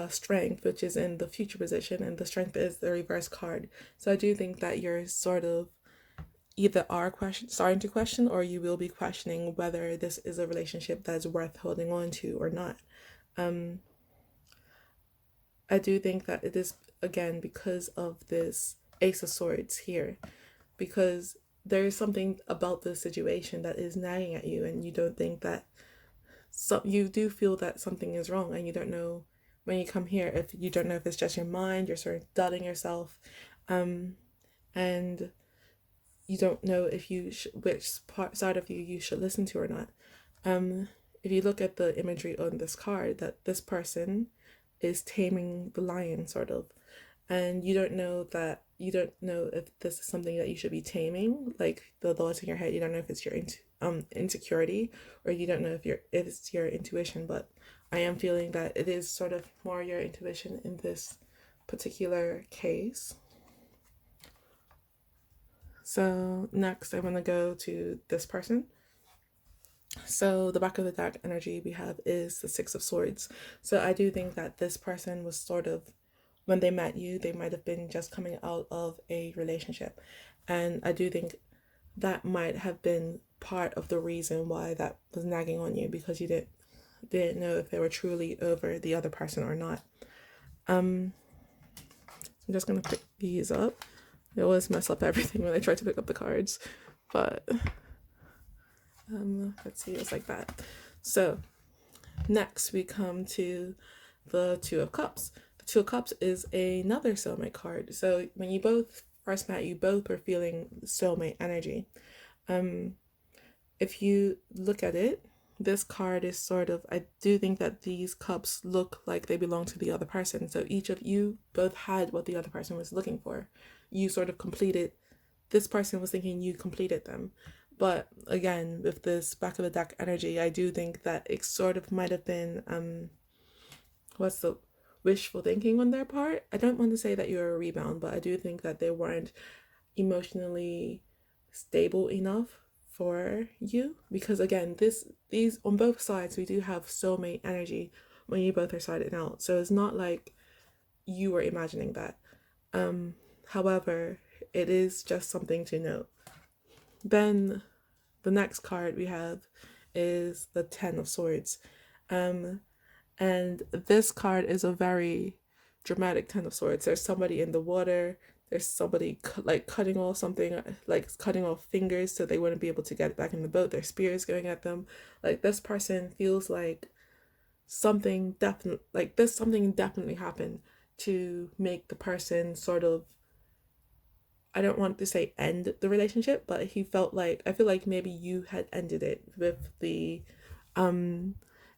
Strength, which is in the future position, and the Strength is the reverse card. So I do think that you're sort of either are starting to question, or you will be questioning whether this is a relationship that's worth holding on to or not. I do think that it is, again, because of this Ace of Swords here, because there is something about this situation that is nagging at you, and you don't think that, so you do feel that something is wrong, and you don't know when you come here, if you don't know if it's just your mind, you're sort of doubting yourself, and you don't know if which side of you should listen to or not. If you look at the imagery on this card, that this person is taming the lion, sort of, and you don't know if this is something that you should be taming, like the thoughts in your head. You don't know if it's your insecurity, or you don't know if it's your intuition, but I am feeling that it is sort of more your intuition in this particular case. So next I want to go to this person. So the back of the deck energy we have is the Six of Swords. So I do think that this person was sort of, when they met you, they might have been just coming out of a relationship. And I do think that might have been part of the reason why that was nagging on you, because you didn't know if they were truly over the other person or not. I'm just gonna pick these up. I always mess up everything when I try to pick up the cards, but let's see, it's like that. So next we come to the Two of Cups. The Two of Cups is another soulmate card. So when you both first met, you both were feeling soulmate energy. If you look at it, this card is sort of, I do think that these cups look like they belong to the other person. So each of you both had what the other person was looking for. You sort of completed, this person was thinking you completed them. But again, with this back of the deck energy, I do think that it sort of might have been, what's the wishful thinking on their part. I don't want to say that you're a rebound, but I do think that they weren't emotionally stable enough for you, because again, these on both sides we do have soulmate energy when you both are siding out. So it's not like you were imagining that. However, it is just something to note. Then the next card we have is the Ten of Swords. And this card is a very dramatic Ten of Swords. There's somebody in the water. There's somebody like cutting off something, like cutting off fingers so they wouldn't be able to get back in the boat. Their spears going at them. Like this person feels like something definitely happened to make the person sort of, I don't want to say end the relationship, but he felt like, I feel like maybe you had ended it with the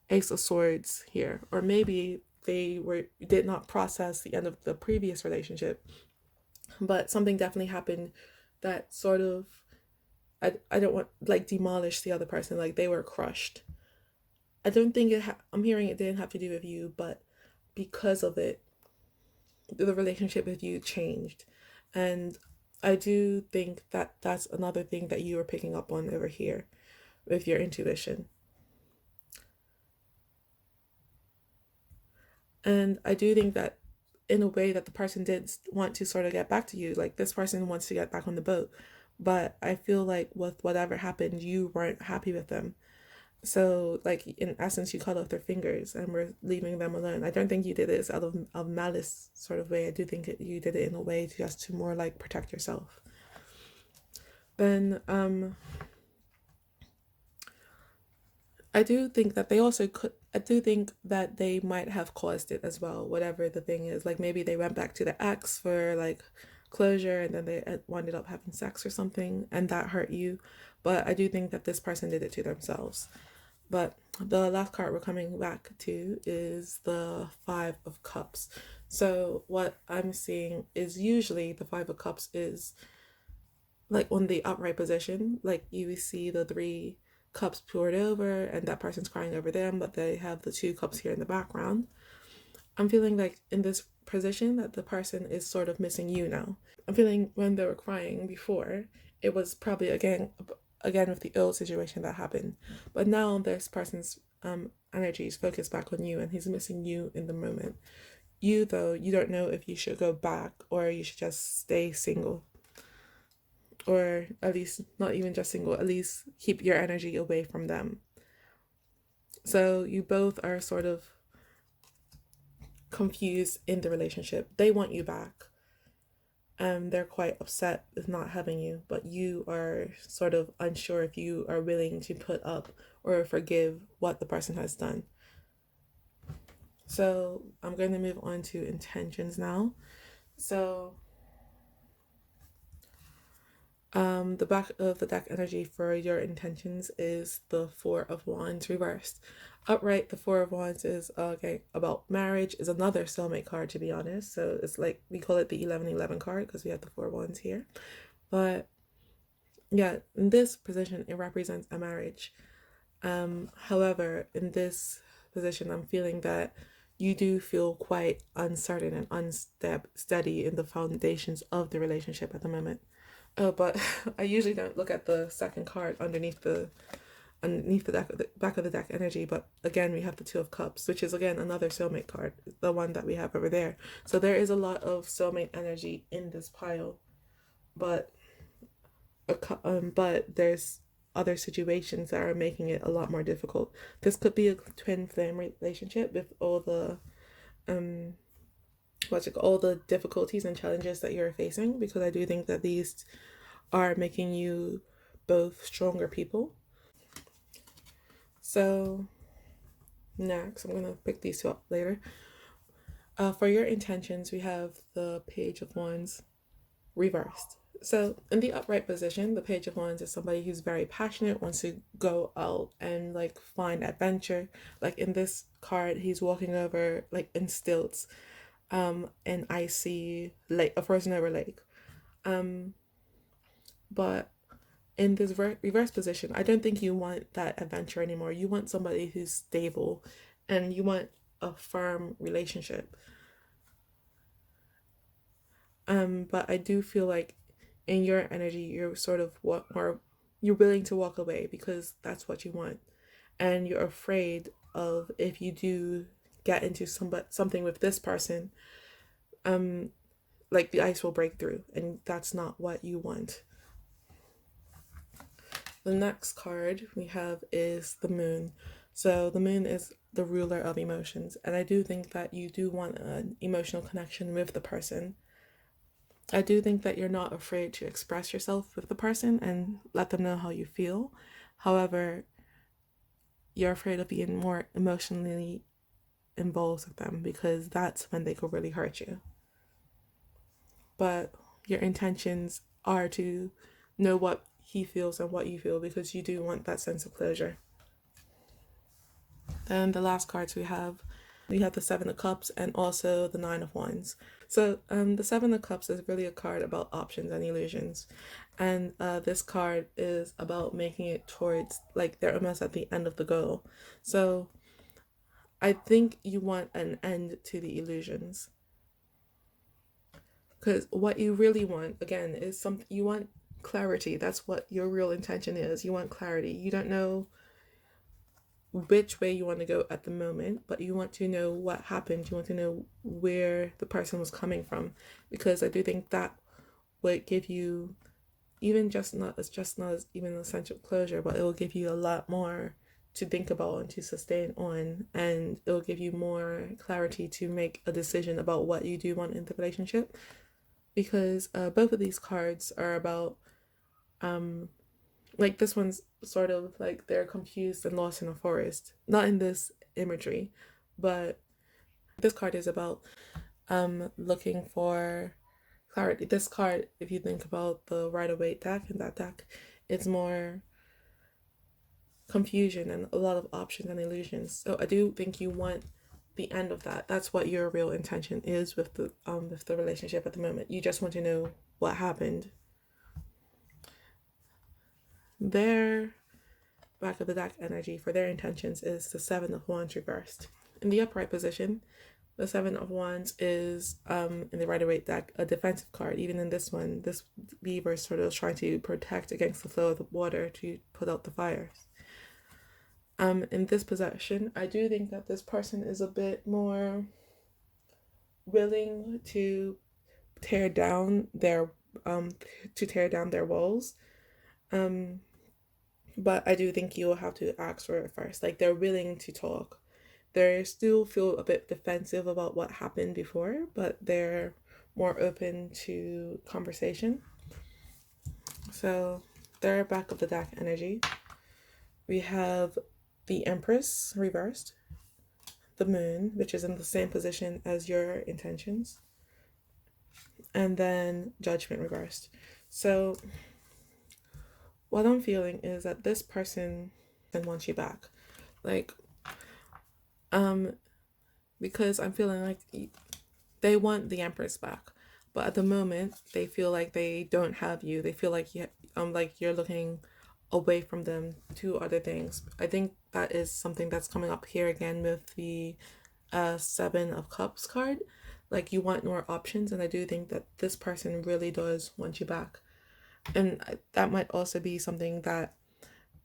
Ace of Swords here, or maybe did not process the end of the previous relationship, but something definitely happened that sort of, I don't want like demolish the other person, like they were crushed. I don't think I'm hearing it didn't have to do with you, but because of it, the relationship with you changed. And I do think that that's another thing that you were picking up on over here with your intuition. And I do think that in a way that the person did want to sort of get back to you, like this person wants to get back on the boat, but I feel like with whatever happened, you weren't happy with them. So like in essence, you cut off their fingers and were leaving them alone. I don't think you did it out of malice sort of way. I do think you did it in a way just to more like protect yourself. Then I do think that they also could, I do think that they might have caused it as well, whatever the thing is. Like maybe they went back to the ex for like closure and then they ended up having sex or something and that hurt you. But I do think that this person did it to themselves. But the last card we're coming back to is the Five of Cups. So what I'm seeing is usually the Five of Cups is like on the upright position, like you see the three cups poured over and that person's crying over them, but they have the two cups here in the background. I'm feeling like in this position that the person is sort of missing you now. I'm feeling when they were crying before, it was probably again with the old situation that happened, but now this person's energy is focused back on you and he's missing you in the moment. You though, you don't know if you should go back or you should just stay single, or at least not even just single, at least keep your energy away from them. So you both are sort of confused in the relationship. They want you back. They're quite upset with not having you, but you are sort of unsure if you are willing to put up or forgive what the person has done. So I'm going to move on to intentions now. So the back of the deck energy for your intentions is the Four of Wands reversed. Upright, the Four of Wands is okay about marriage, is another soulmate card, to be honest. So it's like we call it the 1111 card because we have the Four of Wands here. But yeah, in this position, it represents a marriage. However, in this position, I'm feeling that you do feel quite uncertain and unsteady in the foundations of the relationship at the moment. Oh, but I usually don't look at the second card underneath the underneath the back of the deck energy. But again, we have the Two of Cups, which is again another soulmate card, the one that we have over there. So there is a lot of soulmate energy in this pile, but there's other situations that are making it a lot more difficult. This could be a twin flame relationship with all the all the difficulties and challenges that you're facing, because I do think that these are making you both stronger people. So next, I'm gonna pick these two up later. For your intentions, we have the Page of Wands reversed. So in the upright position, the Page of Wands is somebody who's very passionate, wants to go out and like find adventure. Like in this card, he's walking over like in stilts, an icy lake, a frozen over lake. But in this reverse position, I don't think you want that adventure anymore. You want somebody who's stable, and you want a firm relationship. But I do feel like in your energy, you're sort of you're willing to walk away because that's what you want, and you're afraid of if you do get into something with this person, like the ice will break through, and that's not what you want. The next card we have is the Moon. So the Moon is the ruler of emotions, and I do think that you do want an emotional connection with the person. I do think that you're not afraid to express yourself with the person and let them know how you feel. However, you're afraid of being more emotionally involved with them because that's when they could really hurt you. But your intentions are to know what he feels and what you feel, because you do want that sense of closure. Then the last cards we have the Seven of Cups and also the Nine of Wands. So the Seven of Cups is really a card about options and illusions, and this card is about making it towards, like, they're almost at the end of the goal. So I think you want an end to the illusions, because what you really want, again, is something you want clarity. That's what your real intention is. You want clarity. You don't know which way you want to go at the moment, but you want to know what happened. You want to know where the person was coming from, because I do think that would give you even just not as even a sense of closure, but it will give you a lot more to think about and to sustain on, and it will give you more clarity to make a decision about what you do want in the relationship, because both of these cards are about like this one's sort of like they're confused and lost in a forest. Not in this imagery, but this card is about looking for clarity. This card, if you think about the Rider-Waite deck, in that deck, it's more confusion and a lot of options and illusions. So I do think you want the end of that. That's what your real intention is with the relationship at the moment. You just want to know what happened. Their back of the deck energy for their intentions is the Seven of Wands reversed. In the upright position, the Seven of Wands is in the Rider-Waite deck a defensive card. Even in this one, this beaver is sort of trying to protect against the flow of the water to put out the fires. In this position, I do think that this person is a bit more willing to tear down their walls. But I do think you'll have to ask for it first. Like, they're willing to talk. They still feel a bit defensive about what happened before, but they're more open to conversation. So they're back of the deck energy. We have the Empress reversed, the Moon, which is in the same position as your intentions, and then Judgment reversed. So what I'm feeling is that this person wants you back. Like, because I'm feeling like they want the Empress back, but at the moment they feel like they don't have you. They feel like you're looking away from them to other things. I think that is something that's coming up here again with the Seven of Cups card. Like, you want more options, and I do think that this person really does want you back. And that might also be something that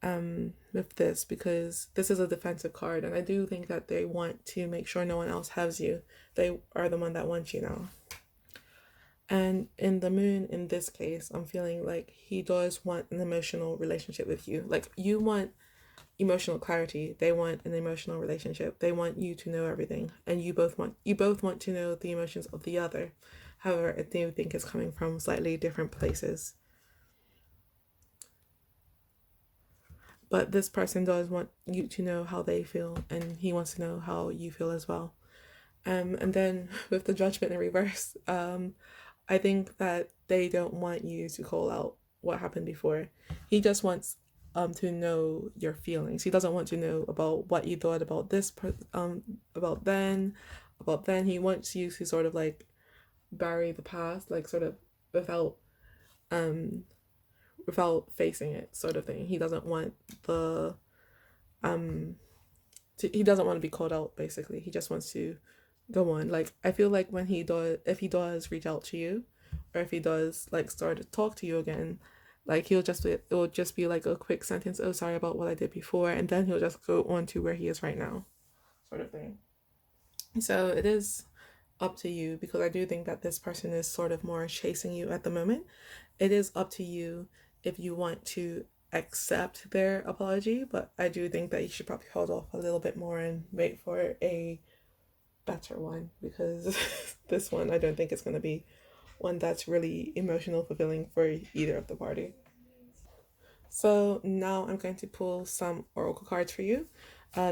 with this, because this is a defensive card, and I do think that they want to make sure no one else has you. They are the one that wants you now. And in the moon, in this case, I'm feeling like he does want an emotional relationship with you. Like, you want emotional clarity, they want an emotional relationship. They want you to know everything, and you both want to know the emotions of the other. However, I do think it's coming from slightly different places. But this person does want you to know how they feel, and he wants to know how you feel as well. And then with the judgment in reverse, I think that they don't want you to call out what happened before. He just wants to know your feelings. He doesn't want to know about what you thought about about then. He wants you to sort of like bury the past, like sort of without um without facing it, sort of thing. He doesn't want the he doesn't want to be called out, basically. He just wants to go on. Like, I feel like when he does, if he does reach out to you, or if he does like start to talk to you again, like it will just be like a quick sentence, oh, sorry about what I did before, and then he'll just go on to where he is right now, sort of thing. So it is up to you, because I do think that this person is sort of more chasing you at the moment. It is up to you if you want to accept their apology, but I do think that you should probably hold off a little bit more and wait for a better one, because this one I don't think it's going to be one that's really emotional fulfilling for either of the party. So now I'm going to pull some oracle cards for you.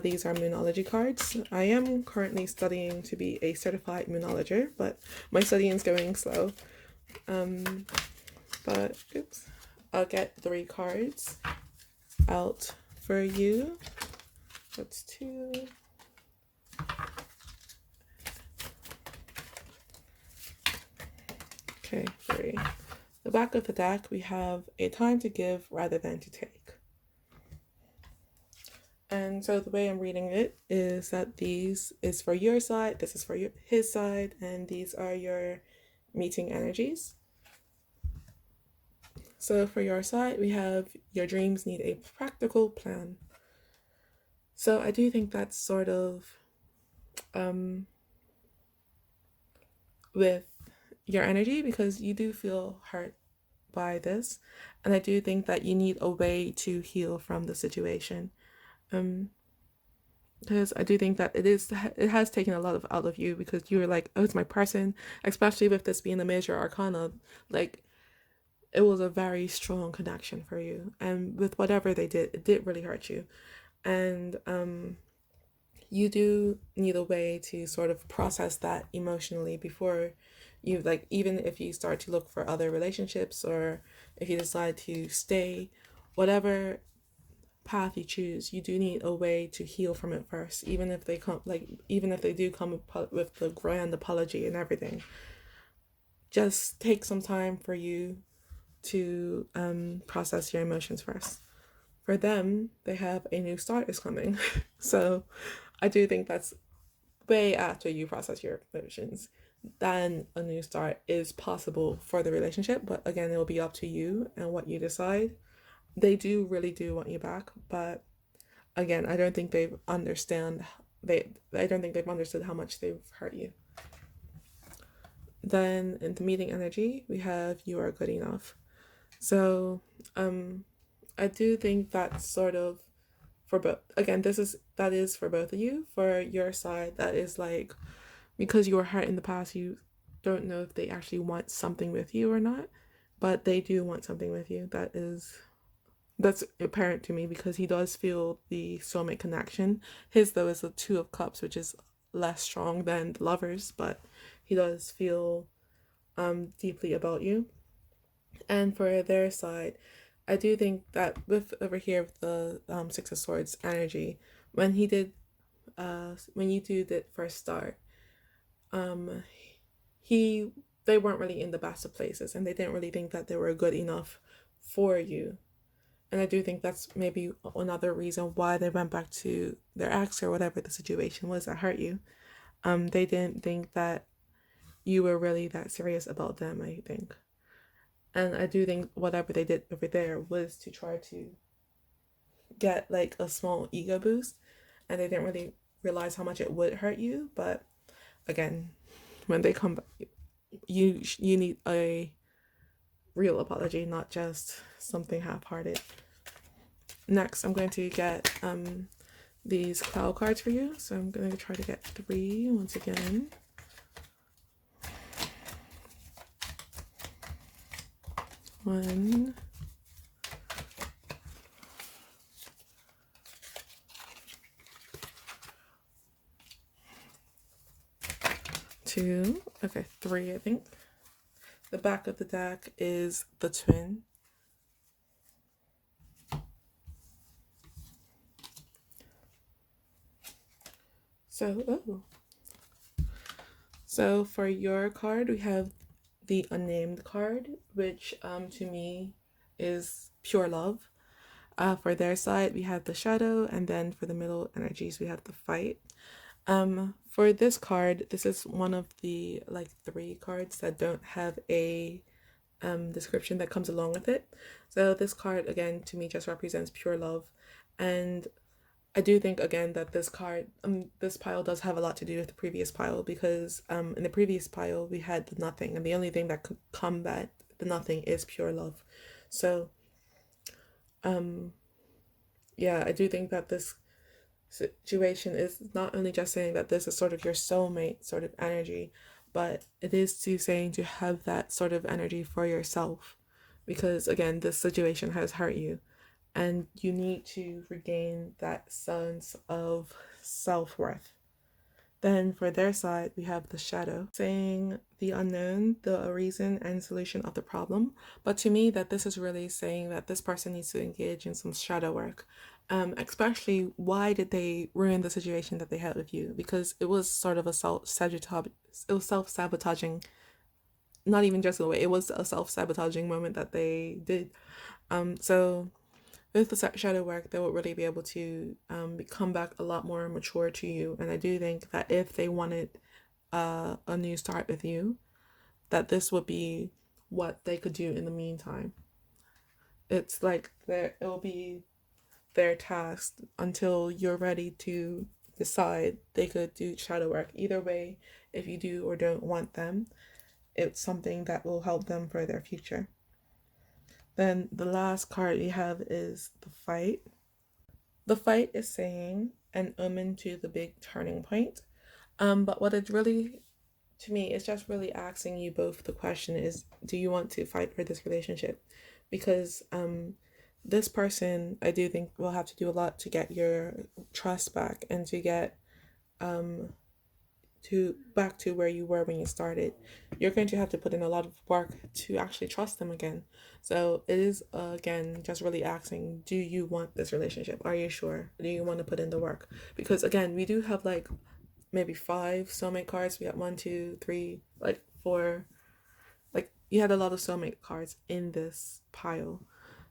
These are Moonology cards. I am currently studying to be a certified Moonologer, but my studying is going slow. But oops, I'll get 3 cards out for you. That's 2. Okay, 3. The back of the deck, we have a time to give rather than to take. And so the way I'm reading it is that these is for your side, this is for his side, and these are your meeting energies. So for your side, we have your dreams need a practical plan. So I do think that's sort of with your energy, because you do feel hurt by this, and I do think that you need a way to heal from the situation. Because I do think that it has taken a lot of out of you, because you were like, oh, it's my person, especially with this being the major arcana. Like, it was a very strong connection for you, and with whatever they did, it did really hurt you. And you do need a way to sort of process that emotionally before you, like, even if you start to look for other relationships, or if you decide to stay, whatever path you choose, you do need a way to heal from it first, even if they do come with the grand apology and everything. Just take some time for you to process your emotions first. For them, they have a new start is coming. So I do think that's way after you process your emotions, then a new start is possible for the relationship. But again, it will be up to you and what you decide. They really do want you back, but again, I don't think I don't think they've understood how much they've hurt you. Then in the meeting energy, we have you are good enough. So I do think that's sort of for both. Again, that is for both of you. For your side, that is like, because you were hurt in the past, you don't know if they actually want something with you or not, but they do want something with you. That's apparent to me, because he does feel the soulmate connection. His, though, is the 2 of Cups, which is less strong than the Lovers, but he does feel deeply about you. And for their side, I do think that with over here with the 6 of Swords energy, when you did first start, they weren't really in the best of places, and they didn't really think that they were good enough for you. And I do think that's maybe another reason why they went back to their ex, or whatever the situation was that hurt you. They didn't think that you were really that serious about them, I think. And I do think whatever they did over there was to try to get like a small ego boost, and they didn't really realize how much it would hurt you. But again, when they come back, you need a real apology, not just something half-hearted. Next, I'm going to get these Clow cards for you. So I'm going to try to get 3 once again. One, two, okay, 3, I think. The back of the deck is the twin. So for your card, we have the unnamed card, which to me is pure love. For their side, we have the shadow, and then for the middle energies, we have the fight. For this card, this is one of the like 3 cards that don't have a description that comes along with it. So this card, again, to me just represents pure love. And I do think, again, that this card, this pile does have a lot to do with the previous pile, because in the previous pile, we had the nothing, and the only thing that could combat the nothing is pure love. So, yeah, I do think that this situation is not only just saying that this is sort of your soulmate sort of energy, but it is to saying to have that sort of energy for yourself, because again, this situation has hurt you and you need to regain that sense of self-worth. Then for their side, we have the shadow, saying the unknown, the reason and solution of the problem. But to me, that this is really saying that this person needs to engage in some shadow work. Especially, why did they ruin the situation that they had with you? Because it was sort of a self-sabotaging, not even just in a way, it was a self-sabotaging moment that they did. So with the shadow work, they will really be able to come back a lot more mature to you. And I do think that if they wanted a new start with you, that this would be what they could do in the meantime. It's like it will be their task until you're ready to decide. They could do shadow work. Either way, if you do or don't want them, it's something that will help them for their future. Then the last card we have is the fight. The fight is saying an omen to the big turning point. But what it really, to me, it's just really asking you both the question is, do you want to fight for this relationship? Because this person, I do think, will have to do a lot to get your trust back and to get back to where you were when you started. You're going to have to put in a lot of work to actually trust them again. So it is again just really asking, do you want this relationship? Are you sure? Do you want to put in the work? Because again, we do have like maybe 5 soulmate cards. We got 1, 2, 3, like 4. Like you had a lot of soulmate cards in this pile.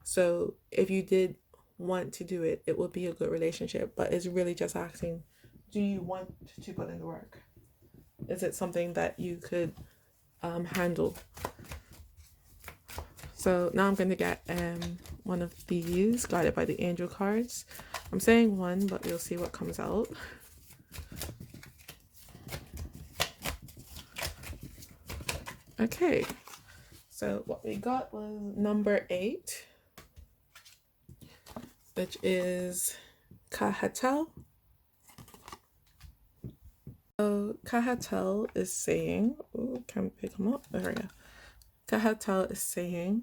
So if you did want to do it, it would be a good relationship. But it's really just asking, do you want to put in the work? Is it something that you could handle? So now I'm going to get one of these guided by the angel cards. I'm saying 1, but we'll see what comes out. Okay, so what we got was number 8, which is Kahatel. So Kahatel is saying, can I pick him up? There we go. Kahatel is saying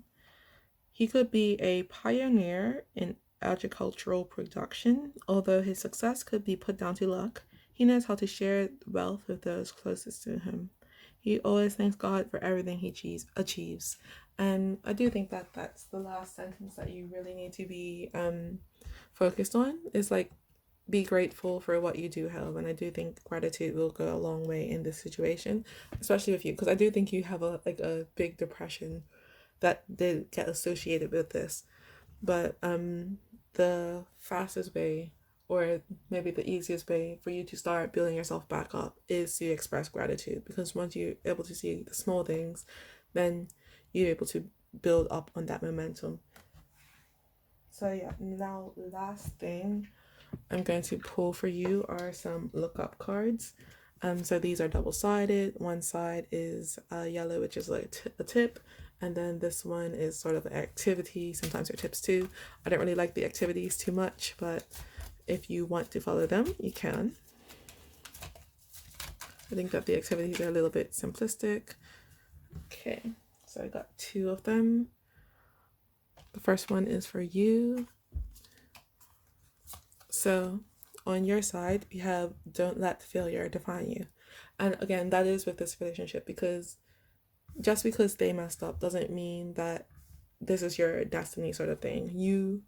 he could be a pioneer in agricultural production. Although his success could be put down to luck, he knows how to share wealth with those closest to him. He always thanks God for everything he achieves. And I do think that that's the last sentence that you really need to be focused on, is like, be grateful for what you do have. And I do think gratitude will go a long way in this situation, especially with you, because I do think you have a big depression that did get associated with this. But the fastest way, or maybe the easiest way for you to start building yourself back up, is to express gratitude, because once you're able to see the small things, then you're able to build up on that momentum. So yeah, now last thing I'm going to pull for you are some lookup cards. So these are double-sided. One side is yellow, which is like a tip, and then this one is sort of an activity. Sometimes they're tips too. I don't really like the activities too much, but if you want to follow them, you can. I think that the activities are a little bit simplistic. Okay, so I got 2 of them. The first one is for you. So on your side, we have don't let failure define you. And again, that is with this relationship, because just because they messed up doesn't mean that this is your destiny, sort of thing. You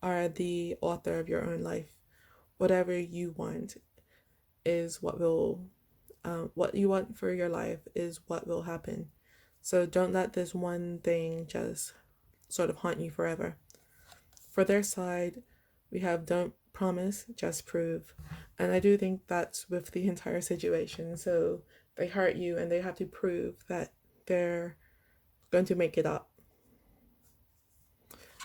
are the author of your own life. Whatever you want is what you want for your life is what will happen. So don't let this one thing just sort of haunt you forever. For their side, we have don't promise, just prove. And I do think that's with the entire situation. So they hurt you and they have to prove that they're going to make it up.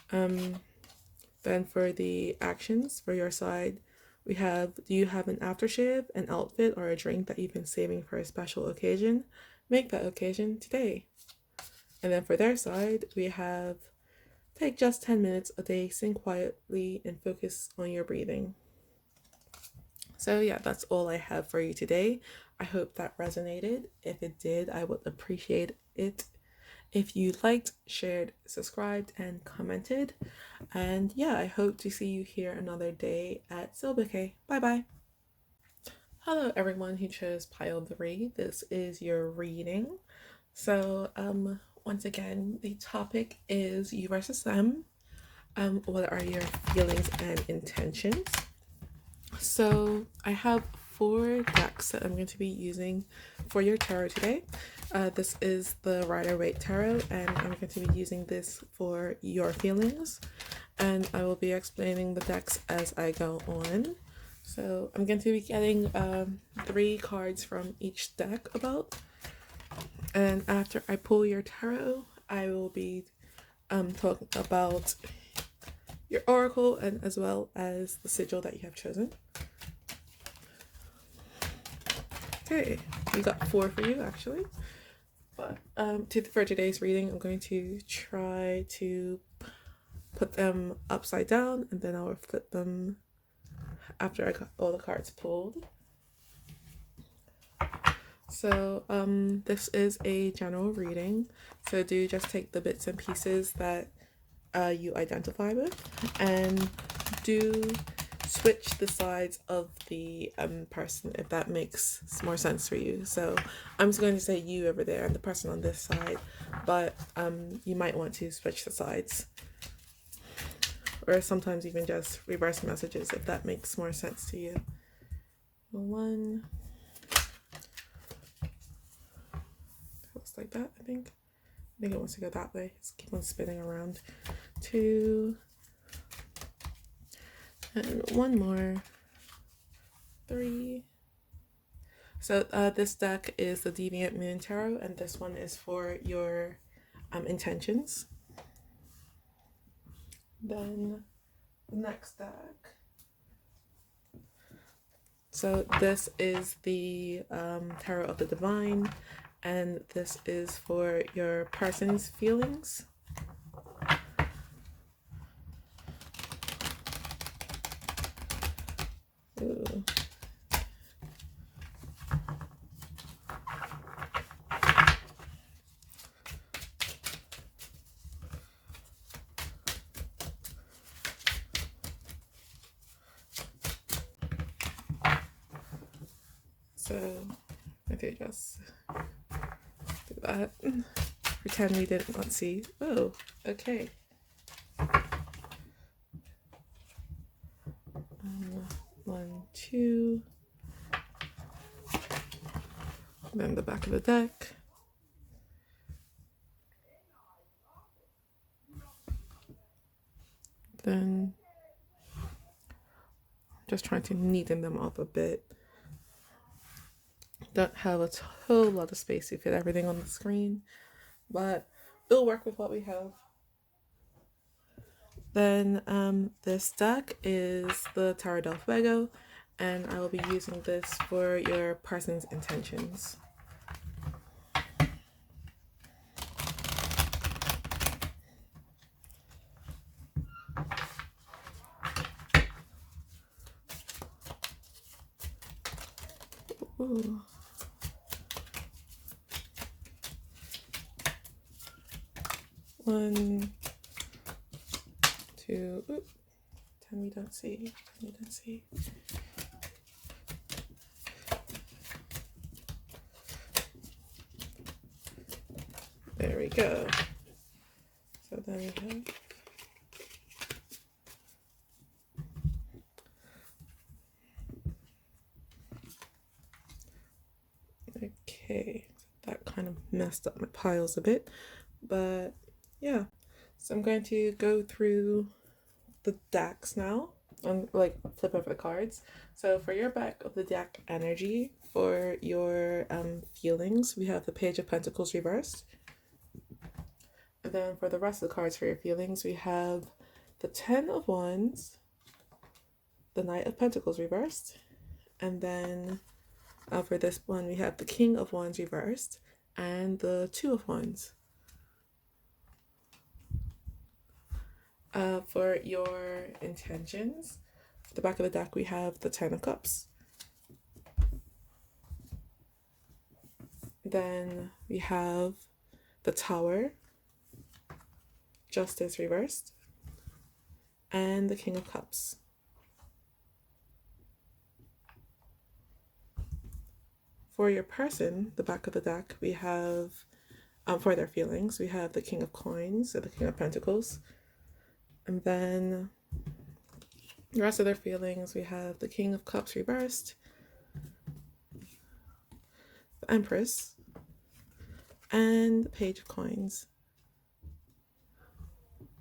Then for the actions for your side, we have, do you have an aftershave, an outfit, or a drink that you've been saving for a special occasion? Make that occasion today. And then for their side, we have, take just 10 minutes a day, sing quietly, and focus on your breathing. So yeah, that's all I have for you today. I hope that resonated. If it did, I would appreciate it if you liked, shared, subscribed, and commented. And yeah, I hope to see you here another day at Bouquet. Bye bye. Hello everyone who chose pile 3. This is your reading. So once again, the topic is you versus them. What are your feelings and intentions? So I have 4 decks that I'm going to be using for your tarot today. This is the Waite Tarot, and I'm going to be using this for your feelings, and I will be explaining the decks as I go on. So I'm going to be getting 3 cards from each deck about, and after I pull your tarot, I will be talking about your oracle and as well as the sigil that you have chosen. Okay, we got 4 for you actually. But for today's reading, I'm going to try to put them upside down, and then I will flip them after I got all the cards pulled. So this is a general reading, so do just take the bits and pieces that you identify with, and do switch the sides of the person if that makes more sense for you. So I'm just going to say you over there and the person on this side, but you might want to switch the sides, or sometimes even just reverse messages if that makes more sense to you. 1, looks like that. I think it wants to go that way. Just keep on spinning around. 2, and 1 more. 3. So this deck is the Deviant Moon Tarot, and this one is for your intentions. Then the next deck. So this is the Tarot of the Divine, and this is for your person's feelings. Ooh. So I could just do that. Pretend we did not see. Oh, okay. 1, 2. Then the back of the deck. Then just trying to neaten them up a bit. Don't have a whole lot of space to fit everything on the screen, but it'll work with what we have. Then this deck is the Tarot del Fuego, and I will be using this for your person's intentions. Ooh. One, two, ooh, tell me don't see, tell me don't see. There we go. So then we have okay, that kind of messed up my piles a bit, but yeah. So I'm going to go through the decks now and like flip over the cards. So for your back of the deck energy, for your feelings, we have the Page of Pentacles reversed. And then for the rest of the cards for your feelings, we have the Ten of Wands, the Knight of Pentacles reversed, and then for this one we have the King of Wands reversed and the Two of Wands. For your intentions, for the back of the deck we have the Ten of Cups. Then we have the Tower, Justice reversed, and the King of Cups. For your person, the back of the deck, we have, for their feelings, we have the King of Coins, or the King of Pentacles. And then the rest of their feelings, we have the King of Cups reversed, the Empress, and the Page of Coins.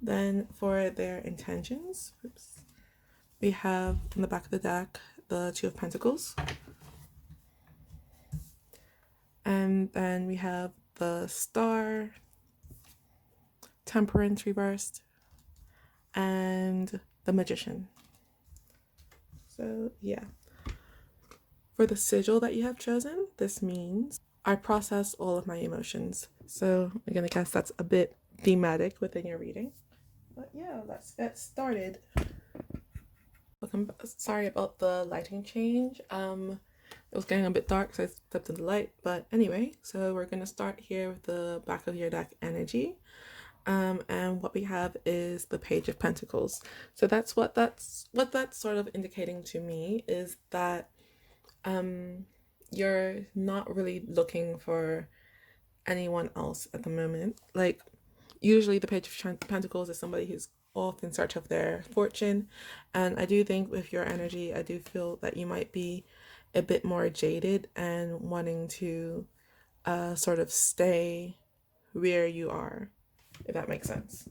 Then for their intentions, we have in the back of the deck the Two of Pentacles. And then we have the Star, Temperance reversed, and the Magician. So yeah. For the sigil that you have chosen, this means I process all of my emotions. So I'm gonna guess that's a bit thematic within your reading. But yeah, let's get started. Look, I'm sorry about the lighting change. It was getting a bit dark, so I stepped in the light. But anyway, so we're gonna start here with the back of your deck energy. And what we have is the Page of Pentacles. So that's sort of indicating to me is that you're not really looking for anyone else at the moment. Like usually the Page of Pentacles is somebody who's off in search of their fortune, and I do think with your energy, I do feel that you might be a bit more jaded and wanting to sort of stay where you are, if that makes sense.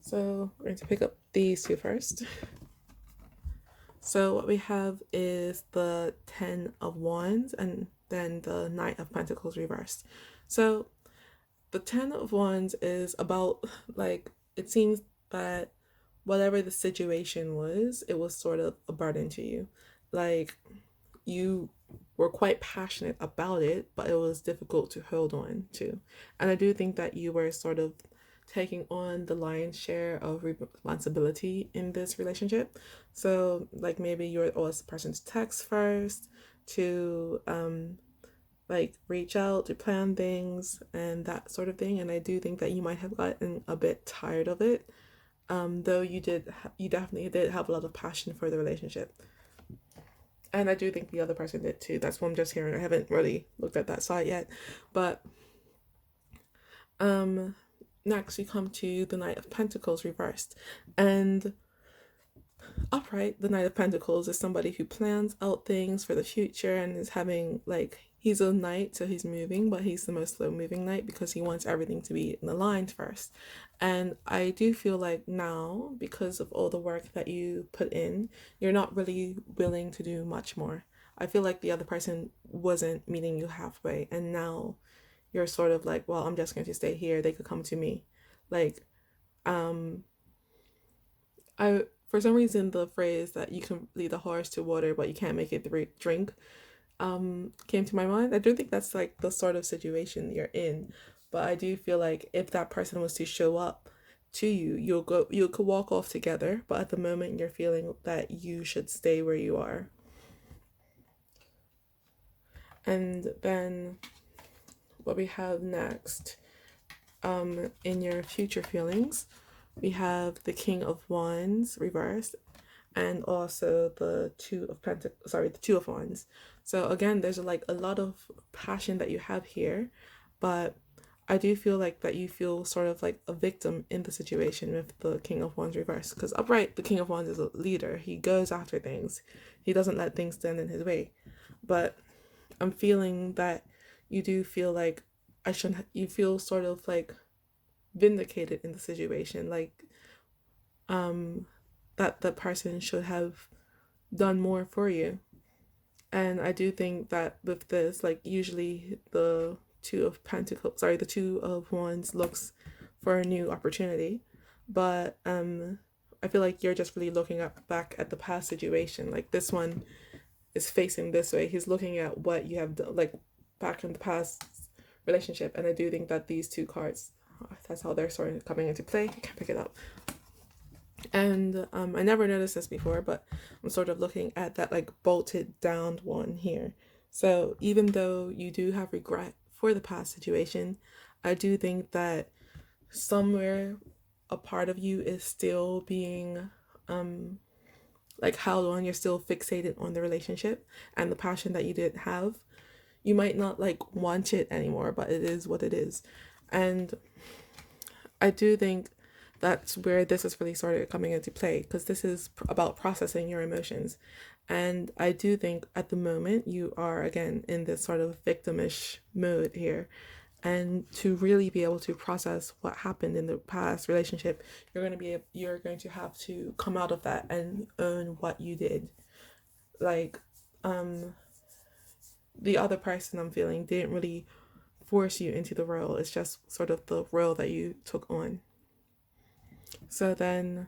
So we're going to pick up these two first. So what we have is the Ten of Wands and then the Knight of Pentacles reversed. So the Ten of Wands is about, like, it seems that whatever the situation was, it was sort of a burden to you. Like, you were quite passionate about it, but it was difficult to hold on to. And I do think that you were sort of taking on the lion's share of responsibility in this relationship. So like maybe you're always the person to text first, to like reach out, to plan things and that sort of thing. And I do think that you might have gotten a bit tired of it, though you definitely did have a lot of passion for the relationship. And I do think the other person did too. That's what I'm just hearing. I haven't really looked at that side yet. But next we come to the Knight of Pentacles reversed. And upright, the Knight of Pentacles is somebody who plans out things for the future and is having, like, he's a knight, so he's moving, but he's the most slow moving knight because he wants everything to be in aligned first. And I do feel like now, because of all the work that you put in, you're not really willing to do much more. I feel like the other person wasn't meeting you halfway, and now you're sort of like, well, I'm just going to stay here. They could come to me. Like, I for some reason the phrase that you can lead the horse to water but you can't make it drink came to my mind. I don't think that's like the sort of situation you're in, but I do feel like if that person was to show up to you, you could walk off together, but at the moment you're feeling that you should stay where you are. And then what we have next, in your future feelings, we have the King of Wands reversed and also the Two of Wands. So again, there's like a lot of passion that you have here, but I do feel like that you feel sort of like a victim in the situation with the King of Wands reversed. Because upright, the King of Wands is a leader. He goes after things. He doesn't let things stand in his way. But I'm feeling that you do feel like you feel sort of like vindicated in the situation. Like that the person should have done more for you. And I do think that with this, like usually the Two of Wands looks for a new opportunity, but I feel like you're just really looking back at the past situation. Like this one is facing this way. He's looking at what you have done, like back in the past relationship, and I do think that these two cards, that's how they're sort of coming into play. I can't pick it up. And I never noticed this before, but I'm sort of looking at that like bolted down one here. So even though you do have regret for the past situation, I do think that somewhere a part of you is still being like held on. You're still fixated on the relationship and the passion that you did have. You might not like want it anymore, but it is what it is. And I do think that's where this is really started coming into play, because this is about processing your emotions. And I do think at the moment you are again in this sort of victimish mode here. And to really be able to process what happened in the past relationship, you're going to have to come out of that and own what you did. Like the other person I'm feeling didn't really force you into the role. It's just sort of the role that you took on. So then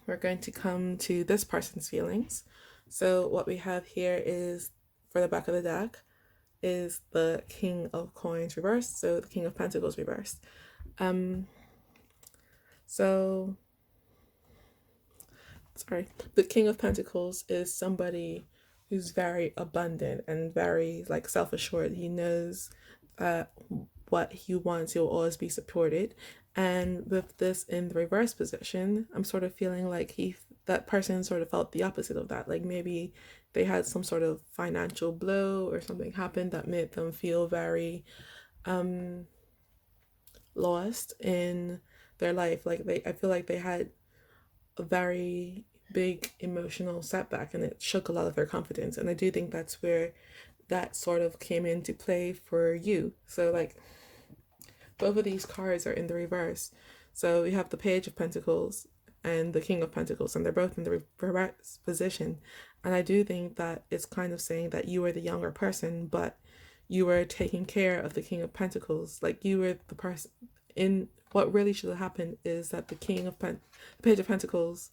we're going to come to this person's feelings. So what we have here is, for the back of the deck, is the King of Coins reversed. So the King of Pentacles reversed. So sorry, the King of Pentacles is somebody who's very abundant and very like self-assured. He knows what he wants, he'll always be supported. And with this in the reverse position, I'm sort of feeling like that person sort of felt the opposite of that. Like maybe they had some sort of financial blow or something happened that made them feel very lost in their life. I feel like they had a very big emotional setback and it shook a lot of their confidence. And I do think that's where that sort of came into play for you. So like both of these cards are in the reverse. So we have the Page of Pentacles and the King of Pentacles, and they're both in the reverse position. And I do think that it's kind of saying that you were the younger person, but you were taking care of the King of Pentacles. Like you were the person in what really should have happened is that the Page of Pentacles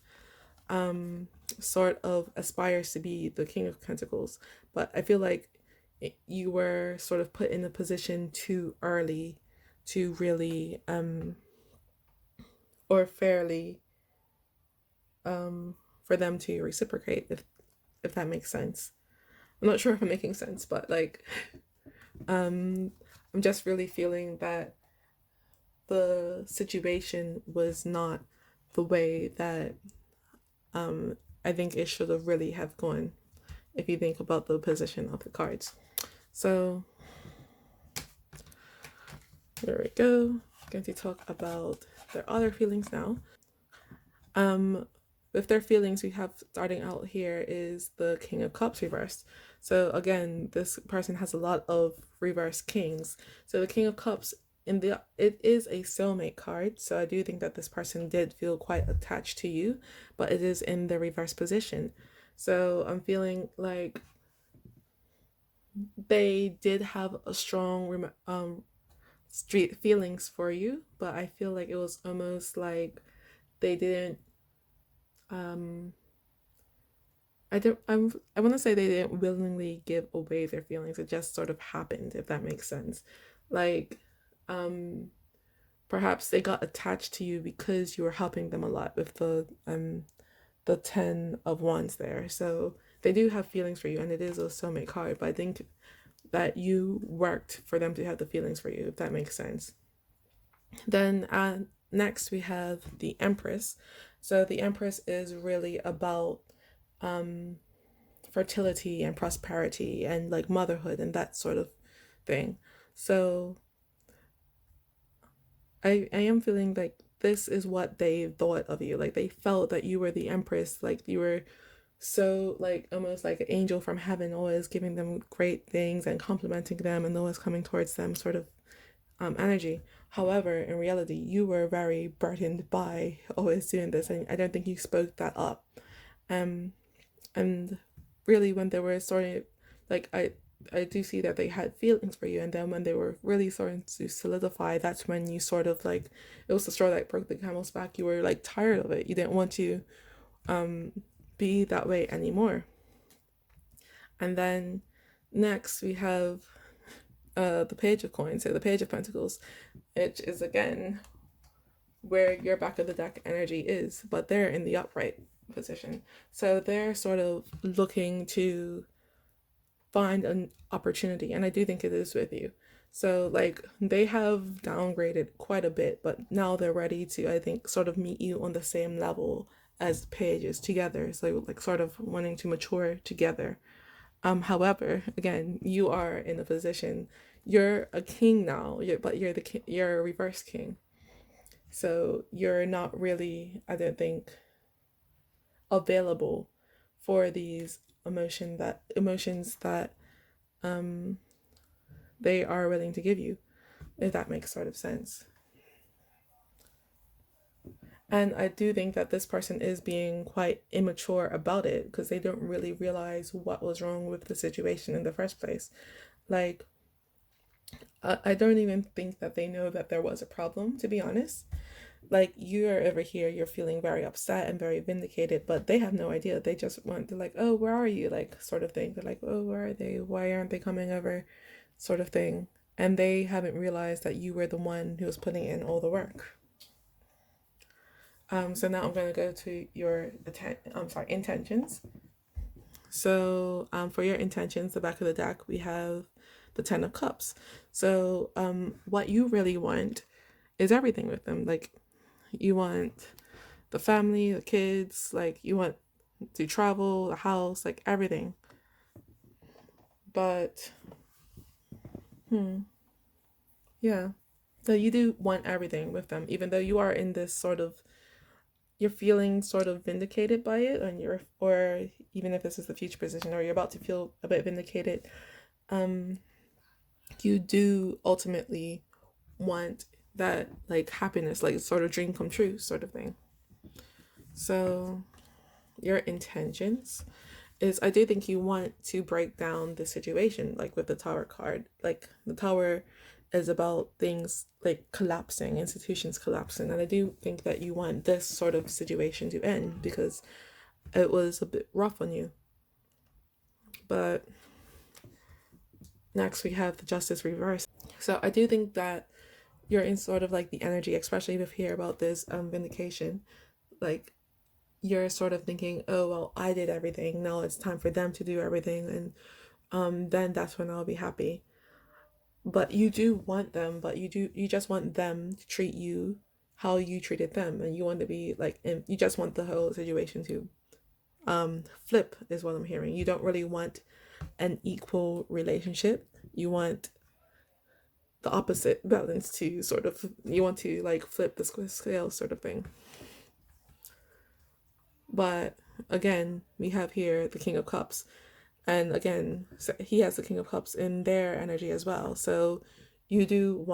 sort of aspires to be the King of Pentacles, but I feel like you were sort of put in a position too early to really or fairly for them to reciprocate, if that makes sense. I'm not sure if I'm making sense, but like I'm just really feeling that the situation was not the way that I think it should have really have gone if you think about the position of the cards. So there we go. I'm going to talk about their other feelings now. With their feelings, we have starting out here is the King of Cups reversed. So again, this person has a lot of reverse kings. So the King of Cups it is a soulmate card. So I do think that this person did feel quite attached to you, but it is in the reverse position. So I'm feeling like they did have a strong street feelings for you, but I feel like it was almost like they didn't I want to say they didn't willingly give away their feelings. It just sort of happened, if that makes sense. Like, perhaps they got attached to you because you were helping them a lot with the 10 of wands there. So they do have feelings for you, and it is a soulmate card, but I think that you worked for them to have the feelings for you, if that makes sense. Then next we have the Empress. So the Empress is really about fertility and prosperity and like motherhood and that sort of thing. So I am feeling like this is what they thought of you. Like they felt that you were the Empress, like you were so like almost like an angel from heaven, always giving them great things and complimenting them and always coming towards them sort of energy. However, in reality, you were very burdened by always doing this, and I don't think you spoke that up. Um, and really, when they were starting, like I do see that they had feelings for you, and then when they were really starting to solidify, that's when you sort of like it was the straw that broke the camel's back. You were like tired of it. You didn't want to be that way anymore. And then next we have the Page of Coins, so the Page of Pentacles, which is again where your back of the deck energy is, but they're in the upright position. So they're sort of looking to find an opportunity, and I do think it is with you. So like they have downgraded quite a bit, but now they're ready to, I think, sort of meet you on the same level as pages together. So like sort of wanting to mature together. However, again, you are in a position, you're a king now, but you're the king, you're a reverse king. So you're not really, I don't think, available for these emotions that they are willing to give you, if that makes sort of sense. And I do think that this person is being quite immature about it because they don't really realize what was wrong with the situation in the first place. Like, I don't even think that they know that there was a problem, to be honest. Like, you're over here, you're feeling very upset and very vindicated, but they have no idea. They just want to, like, oh, where are you? Like, sort of thing. They're like, oh, where are they? Why aren't they coming over? Sort of thing. And they haven't realized that you were the one who was putting in all the work. So now I'm going to go to your intentions. So for your intentions, the back of the deck, we have the 10 of Cups. So what you really want is everything with them. Like you want the family, the kids, like you want to travel, the house, like everything. But yeah. So you do want everything with them, even though you are in this sort of, you're feeling sort of vindicated by it, and you're, or even if this is the future position, or you're about to feel a bit vindicated, you do ultimately want that like happiness, like sort of dream come true sort of thing. So your intentions is, I do think you want to break down the situation, like with the Tower card. Like the Tower is about things like collapsing, institutions collapsing, and I do think that you want this sort of situation to end because it was a bit rough on you. But next we have the Justice reverse. So I do think that you're in sort of like the energy, especially if you hear about this vindication, like you're sort of thinking, oh well, I did everything, now it's time for them to do everything, and then that's when I'll be happy. But you do want them, but you just want them to treat you how you treated them, and you want to be like, and you just want the whole situation to flip is what I'm hearing. You don't really want an equal relationship. You want the opposite balance to sort of, you want to like flip the scale sort of thing. But again, we have here the King of Cups, and again, so he has the King of Cups in their energy as well. So you do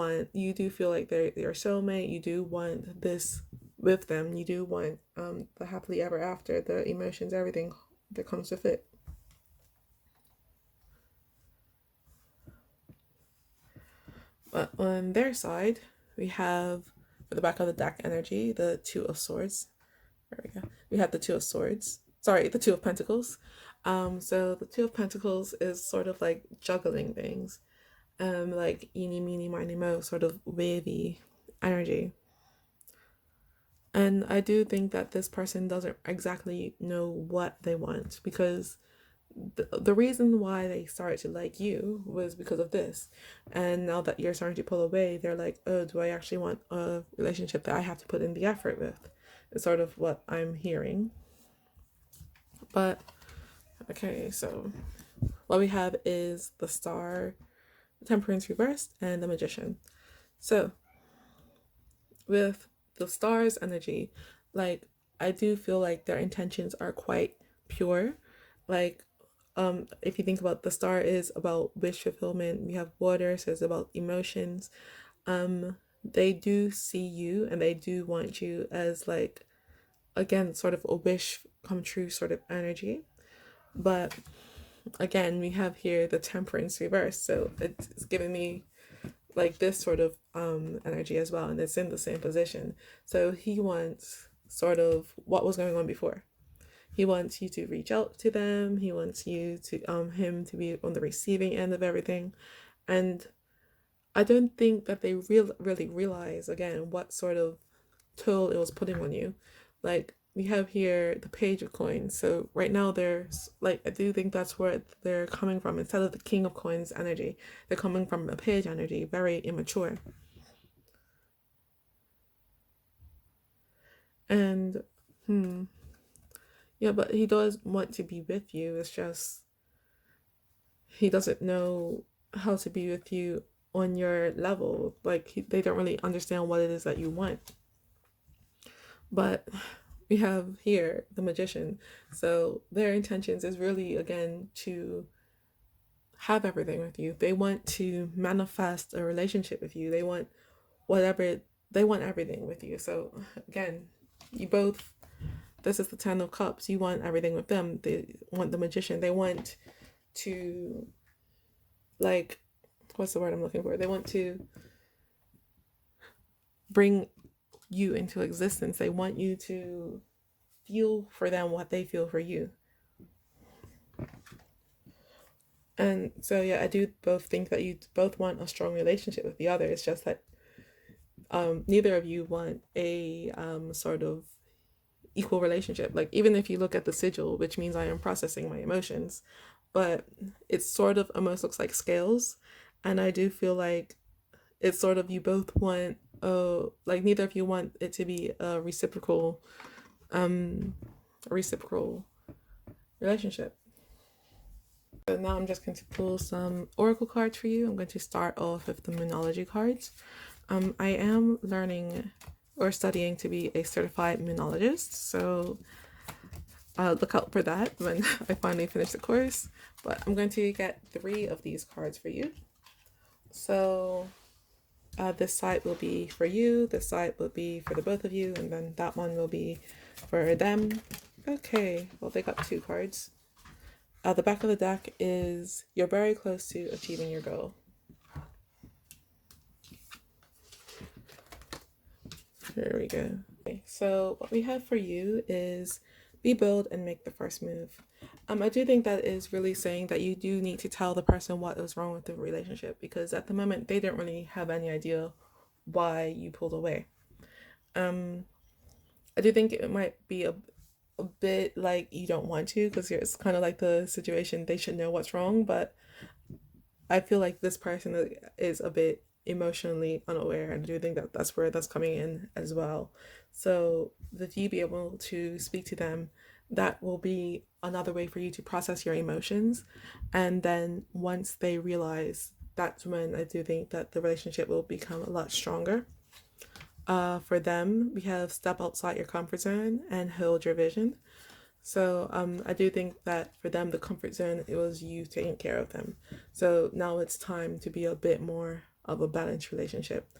feel like they're your soulmate. You do want this with them. You do want the happily ever after, the emotions, everything that comes with it. But on their side, we have, for the back of the deck energy, the Two of Swords. There we go. we have the Two of Swords. Sorry, the Two of Pentacles. So the Two of Pentacles is sort of like juggling things, like eeny, meeny, miny, mo, sort of wavy energy. And I do think that this person doesn't exactly know what they want, because the reason why they started to like you was because of this. And now that you're starting to pull away, they're like, oh, do I actually want a relationship that I have to put in the effort with? It's sort of what I'm hearing. But okay, so what we have is the Star, the Temperance reversed, and the Magician. So with the Star's energy, like, I do feel like their intentions are quite pure. Like, if you think about, the Star is about wish fulfillment. We have water, so it's about emotions. They do see you and they do want you as, like, again, sort of a wish come true sort of energy. But again, we have here the Temperance reverse, so it's giving me like this sort of energy as well, and it's in the same position. So he wants sort of what was going on before. He wants you to reach out to them. He wants you to him to be on the receiving end of everything. And I don't think that they really realize, again, what sort of toll it was putting on you. Like, we have here the Page of Coins. So right now there's, like, I do think that's where they're coming from. Instead of the King of Coins energy, they're coming from a Page energy, very immature. And yeah, but he does want to be with you. It's just he doesn't know how to be with you on your level. Like, they don't really understand what it is that you want. But we have here the Magician. So their intentions is really, again, to have everything with you. They want to manifest a relationship with you. They want they want everything with you. So again, you both, this is the Ten of Cups. You want everything with them. They want the Magician. They want to, like, what's the word I'm looking for? They want to bring you into existence. They want you to feel for them what they feel for you. And so yeah, I do both think that you both want a strong relationship with the other. It's just that neither of you want a sort of equal relationship. Like, even if you look at the sigil, which means I am processing my emotions, but it sort of almost looks like scales. And I do feel like it's sort of, you both want like, neither of you want it to be a reciprocal relationship. So now I'm just going to pull some oracle cards for you. I'm going to start off with the Moonology cards. I am learning or studying to be a certified moonologist, so look out for that when I finally finish the course. But I'm going to get 3 of these cards for you. So this side will be for you, this side will be for the both of you, and then that one will be for them. Okay, well, they got 2 cards. The back of the deck is, you're very close to achieving your goal. There we go. Okay, so what we have for you is be bold and make the first move. I do think that is really saying that you do need to tell the person what was wrong with the relationship, because at the moment they don't really have any idea why you pulled away. I do think it might be a bit like you don't want to, because it's kind of like the situation, they should know what's wrong, but I feel like this person is a bit emotionally unaware, and I do think that that's where that's coming in as well. So if you be able to speak to them, that will be another way for you to process your emotions. And then once they realize, that's when I do think that the relationship will become a lot stronger. For them, we have step outside your comfort zone and hold your vision. So I do think that for them, the comfort zone, it was you taking care of them. So now it's time to be a bit more of a balanced relationship.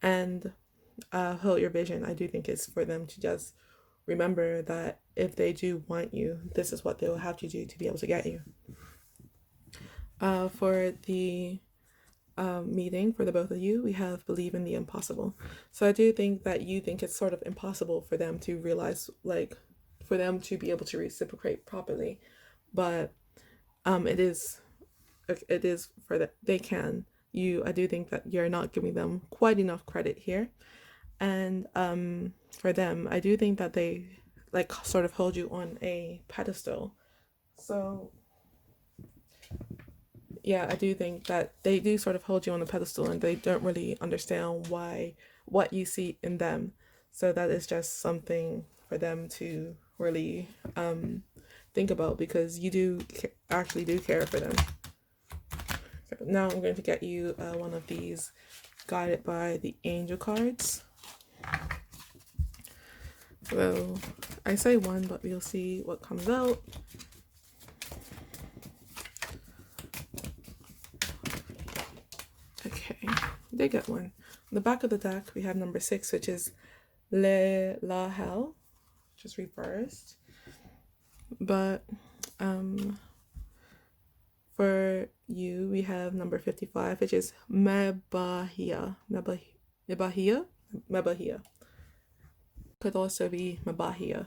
And hold your vision, I do think it's for them to just remember that if they do want you, this is what they will have to do to be able to get you. For the meeting for the both of you, we have believe in the impossible. So I do think that you think it's sort of impossible for them to realize, like, for them to be able to reciprocate properly. But it is for that they can. I do think that you're not giving them quite enough credit here. And for them, I do think that they like sort of hold you on a pedestal. So yeah, I do think that they do sort of hold you on a pedestal, and they don't really understand what you see in them. So that is just something for them to really think about, because you do actually do care for them. So now I'm going to get you one of these guided by the angel cards. So I say one, but we'll see what comes out. Okay, they get one. On the back of the deck, we have number 6, which is La Hell, just reversed. But for you, we have number 55, which is Mabahia. Could also be Mabahia.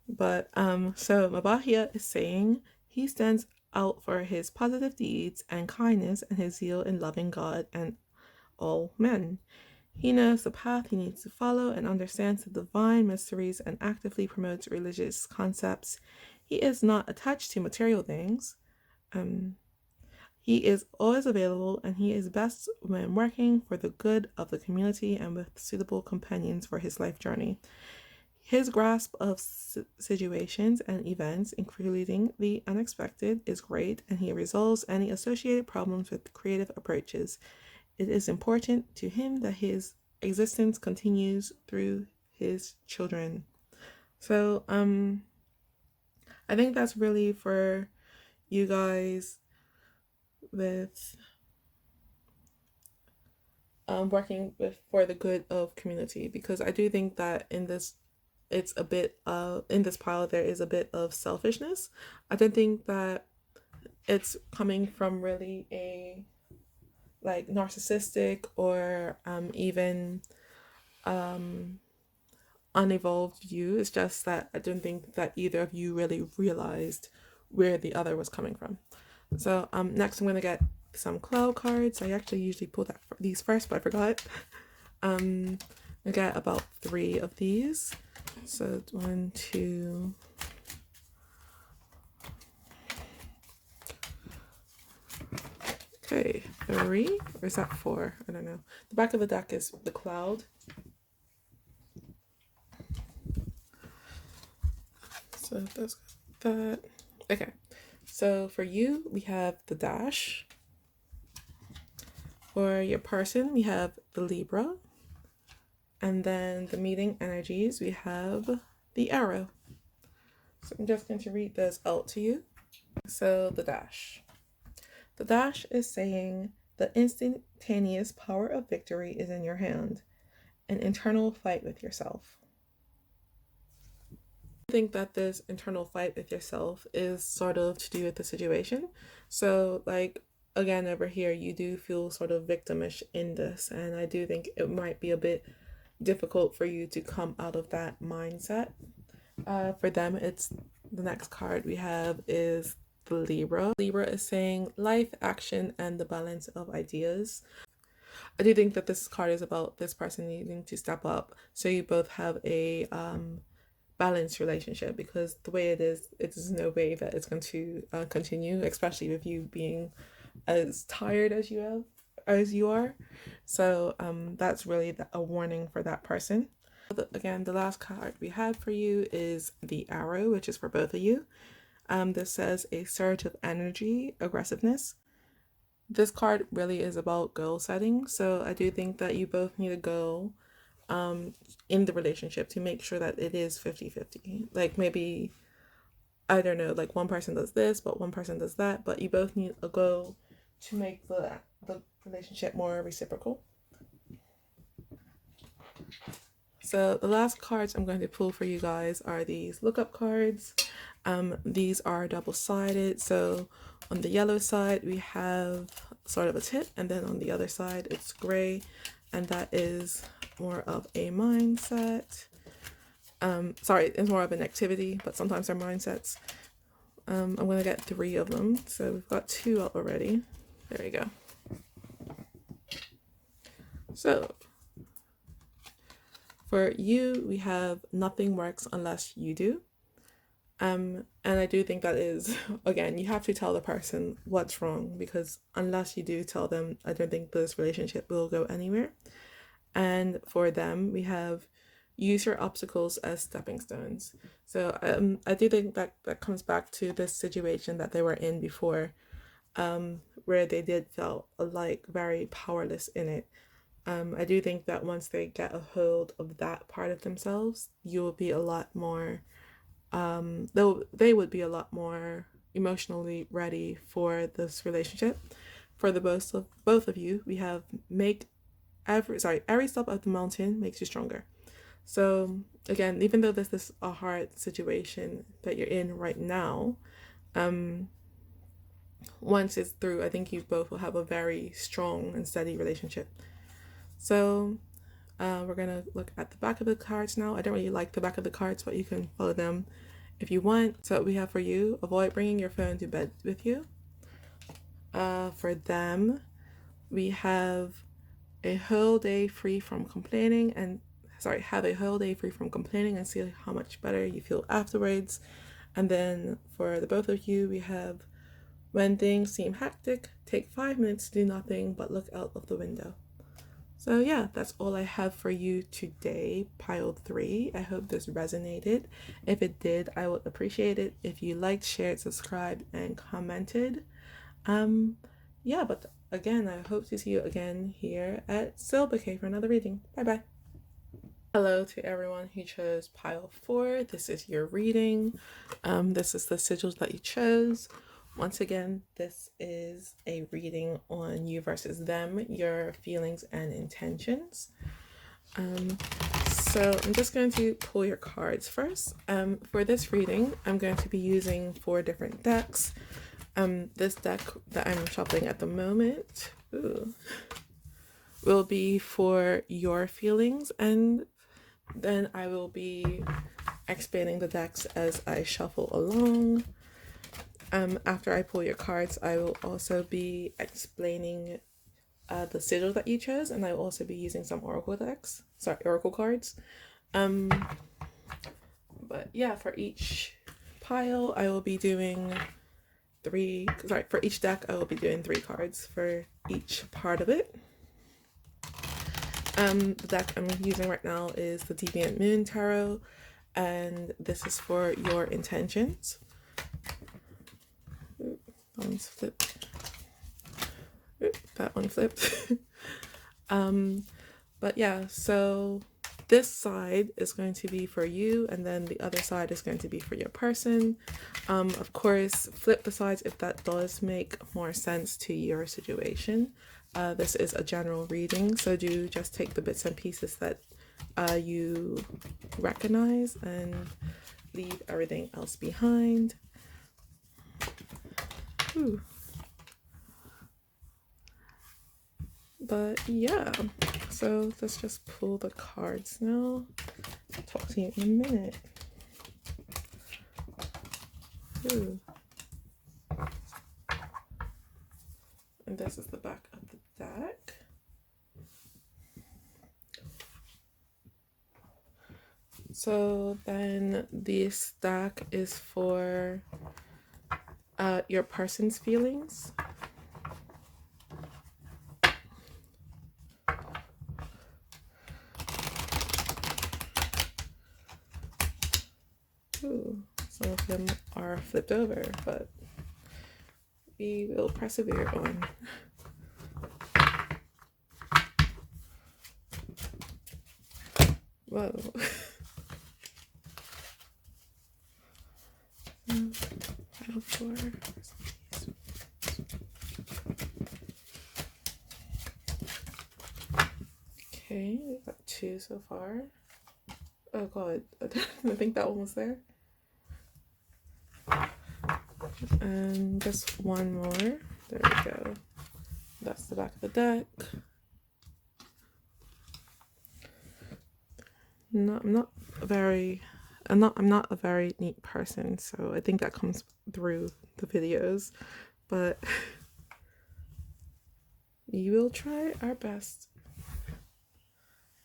But so Mabahia is saying he stands out for his positive deeds and kindness and his zeal in loving God and all men. He knows the path he needs to follow and understands the divine mysteries and actively promotes religious concepts. He is not attached to material things. He is always available, and he is best when working for the good of the community and with suitable companions for his life journey. His grasp of situations and events, including the unexpected, is great, and he resolves any associated problems with creative approaches. It is important to him that his existence continues through his children. So, I think that's really for you guys with working with for the good of community, because I do think that in this in this pile there is a bit of selfishness. I don't think that it's coming from really a like narcissistic or even unevolved view. It's just that I don't think that either of you really realized where the other was coming from. So next I'm gonna get some Clow cards. I actually usually pull these first, but I forgot. I got about 3 of these. So 1, 2, okay, 3, or is that 4? I don't know. The back of the deck is the cloud. So that's that. Okay, so for you, we have the dash. For your person, we have the Libra. And then the meeting energies, we have the arrow. So I'm just going to read those out to you. So the dash. The dash is saying the instantaneous power of victory is in your hand. An internal fight with yourself. I think that this internal fight with yourself is sort of to do with the situation. So like, again, over here, you do feel sort of victimish in this. And I do think it might be a bit difficult for you to come out of that mindset. For them, it's the next card we have is the Libra. Libra is saying life, action, and the balance of ideas. I do think that this card is about this person needing to step up so you both have a balanced relationship, because the way it is no way that it's going to continue, especially with you being as tired as you are. So that's really a warning for that person. Again, the last card we had for you is the arrow, which is for both of you. This says a surge of energy, aggressiveness. This card really is about goal setting. So I do think that you both need a goal in the relationship to make sure that it is 50-50. Like maybe, I don't know, like one person does this, but one person does that, but you both need a goal to make the relationship more reciprocal. So the last cards I'm going to pull for you guys are these lookup cards. These are double-sided. So on the yellow side, we have sort of a tip, and then on the other side, it's gray, and that is more of a mindset. Sorry, it's more of an activity, but sometimes they're mindsets. I'm gonna get 3 of them. So we've got 2 up already. There we go. So for you, we have nothing works unless you do. And I do think that is, again, you have to tell the person what's wrong, because unless you do tell them, I don't think this relationship will go anywhere. And for them, we have use your obstacles as stepping stones. So I do think that comes back to this situation that they were in before, where they did feel like very powerless in it. I do think that once they get a hold of that part of themselves, you will be a lot more, they would be a lot more emotionally ready for this relationship. For the both of you, we have every step of the mountain makes you stronger. So again, even though this is a hard situation that you're in right now, once it's through, I think you both will have a very strong and steady relationship. So we're gonna look at the back of the cards now. I don't really like the back of the cards, but you can follow them if you want. So we have for you, avoid bringing your phone to bed with you. For them, we have a whole day free from complaining and have a whole day free from complaining and see how much better you feel afterwards. And then for the both of you, we have when things seem hectic, take 5 minutes to do nothing but look out of the window. So yeah, that's all I have for you today, pile 3. I hope this resonated. If it did, I would appreciate it if you liked, shared, subscribed, and commented. Yeah, but again, I hope to see you again here at Bouquet for another reading. Bye bye. Hello to everyone who chose pile 4. This is your reading. This is the sigils that you chose. Once again, this is a reading on you versus them, your feelings and intentions. So I'm just going to pull your cards first. For this reading, I'm going to be using 4 different decks. This deck that I'm shuffling at the moment will be for your feelings, and then I will be expanding the decks as I shuffle along. After I pull your cards, I will also be explaining the sigil that you chose, and I will also be using some oracle cards. But yeah, for each pile, I will be doing for each deck, I will be doing 3 cards for each part of it. The deck I'm using right now is the Deviant Moon Tarot, and this is for your intentions. That one's flipped. That one flipped. But yeah, so this side is going to be for you, and then the other side is going to be for your person. Of course, flip the sides if that does make more sense to your situation. This is a general reading, so do just take the bits and pieces that you recognize and leave everything else behind. Ooh. But yeah, so let's just pull the cards now. I'll talk to you in a minute. Ooh. And this is the back of the deck. So then this deck is for your person's feelings. Ooh, some of them are flipped over, but we will persevere on. Whoa. Pile 4. Okay, we got 2 so far. Oh god, I didn't think that one was there. And just one more. There we go. That's the back of the deck. I'm not a very neat person, so I think that comes through the videos, but we will try our best.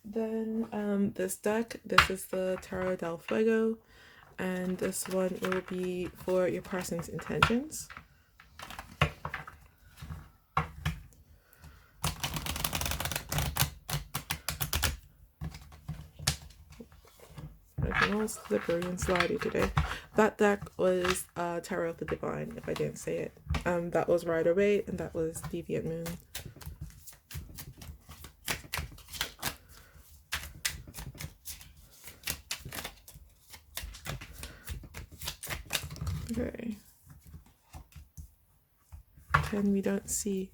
Then this deck, this is the Tarot del Fuego, and this one will be for your person's intentions. I'm all slippery and slidey today. That deck was Tarot of the Divine, if I didn't say it. That was Waite, and that was Deviant Moon. Okay. And we don't see.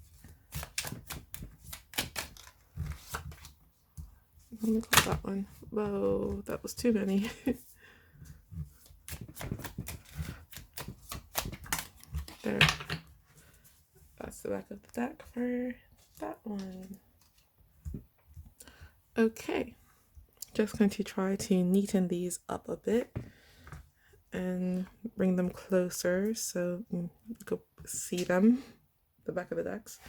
Let me call that one. Whoa, that was too many. There. That's the back of the deck for that one. Okay. Just going to try to neaten these up a bit and bring them closer so you can see them, the back of the decks.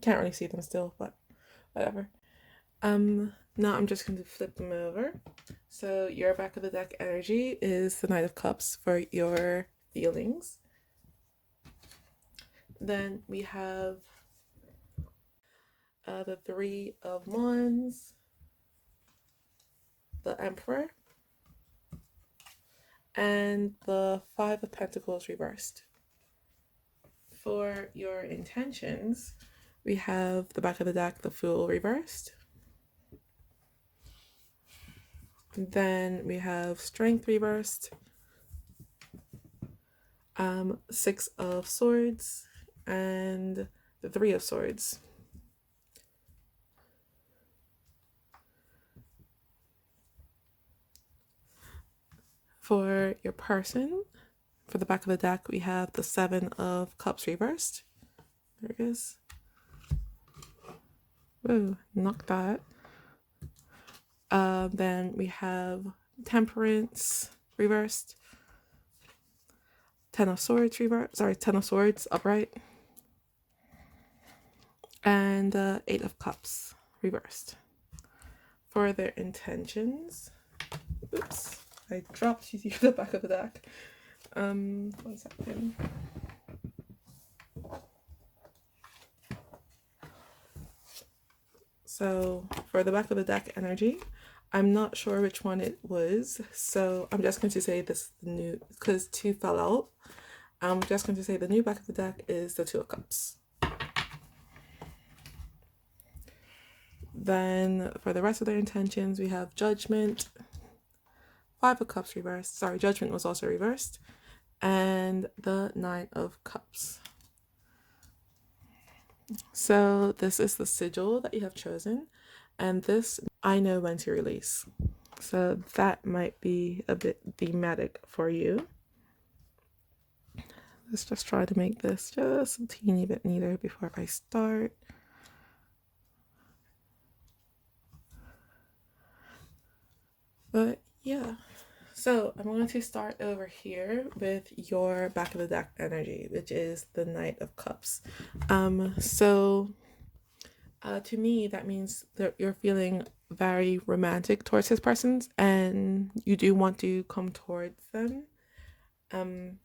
Can't really see them still, but whatever. Now I'm just going to flip them over. So your back of the deck energy is the Knight of Cups for your feelings. Then we have the Three of Wands, the Emperor, and the Five of Pentacles reversed. For your intentions, we have the back of the deck, the Fool reversed. Then we have Strength reversed, Six of Swords, and the Three of Swords. For your person, for the back of the deck, we have the Seven of Cups reversed. There it is. Whoa, knock that. Then we have Temperance reversed, Ten of Swords reversed, Ten of Swords upright, and Eight of Cups reversed. For their intentions, oops, I dropped the back of the deck. 1 second. So for the back of the deck energy, I'm not sure which one it was, so I'm just going to say this new, because two fell out. I'm just going to say the new back of the deck is the Two of Cups. Then for the rest of their intentions, we have Judgment, Five of Cups reversed. Sorry, Judgment was also reversed, and the Nine of Cups. So this is the sigil that you have chosen, and this I know when to release. So that might be a bit thematic for you. Let's just try to make this just a teeny bit neater before I start. But yeah, so I'm going to start over here with your back of the deck energy, which is the Knight of Cups. To me, that means that you're feeling very romantic towards this person, and you do want to come towards them. And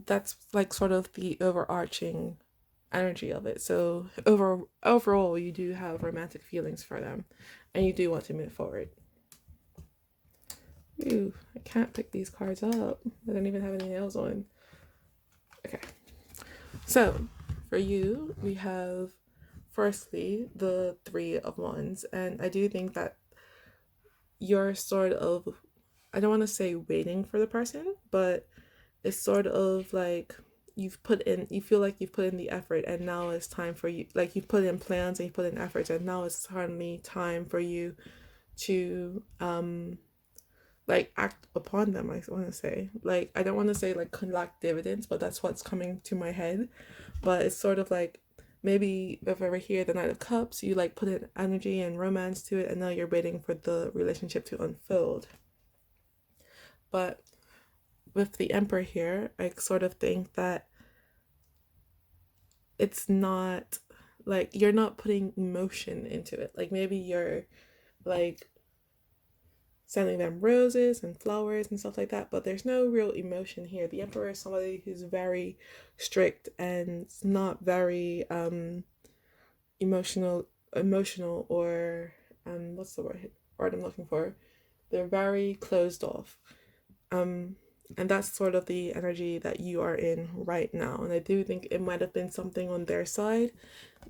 that's like sort of the overarching energy of it. So overall, you do have romantic feelings for them, and you do want to move forward. Ooh, I can't pick these cards up. I don't even have any nails on. Okay. So for you, we have firstly the Three of Wands, and I do think that you're sort of, I don't want to say waiting for the person, but it's sort of like you feel like you've put in the effort, and now it's time for you, like you've put in plans and you put in efforts, and now it's finally time for you to like act upon them. I want to say, like, I don't want to say like collect dividends, but that's what's coming to my head. But it's sort of like maybe if over here, the Knight of Cups, you like put an energy and romance to it, and now you're waiting for the relationship to unfold. But with the Emperor here, I sort of think that it's not like you're not putting emotion into it. Like maybe you're like sending them roses and flowers and stuff like that, but there's no real emotion here. The Emperor is somebody who's very strict and not very emotional or what's the word I'm looking for? They're very closed off. And that's sort of the energy that you are in right now. And I do think it might have been something on their side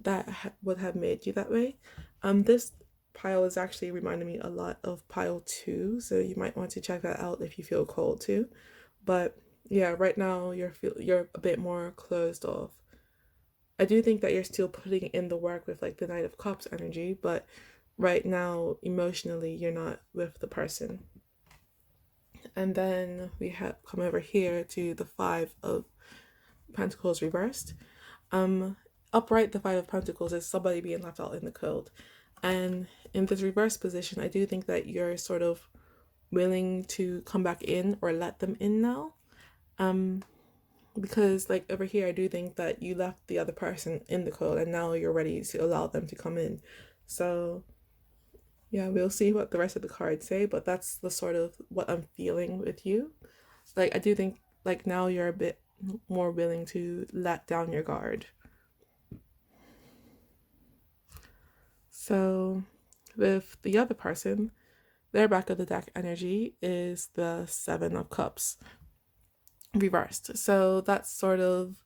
that would have made you that way. This pile is actually reminding me a lot of pile 2, so you might want to check that out if you feel called to. But yeah, right now you're a bit more closed off. I do think that you're still putting in the work with like the Knight of Cups energy, but right now emotionally you're not with the person. And then we have come over here to the Five of Pentacles reversed. Upright, the Five of Pentacles is somebody being left out in the cold. And in this reverse position, I do think that you're sort of willing to come back in or let them in now. Because like over here, I do think that you left the other person in the cold and now you're ready to allow them to come in. So yeah, we'll see what the rest of the cards say, but that's the sort of what I'm feeling with you. Like, I do think, like, now you're a bit more willing to let down your guard. So, with the other person, their back of the deck energy is the Seven of Cups reversed. So, that's sort of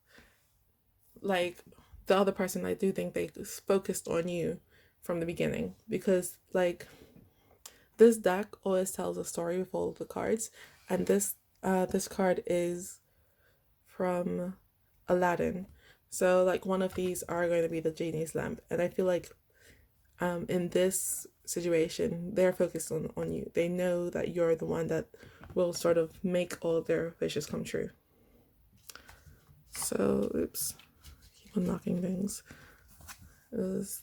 like the other person. I do think they focused on you from the beginning because, like, this deck always tells a story with all of the cards, and this card is from Aladdin. So like one of these are going to be the genie's lamp, and I feel like in this situation they're focused on you. They know that you're the one that will sort of make all their wishes come true. So oops, keep on knocking things. It was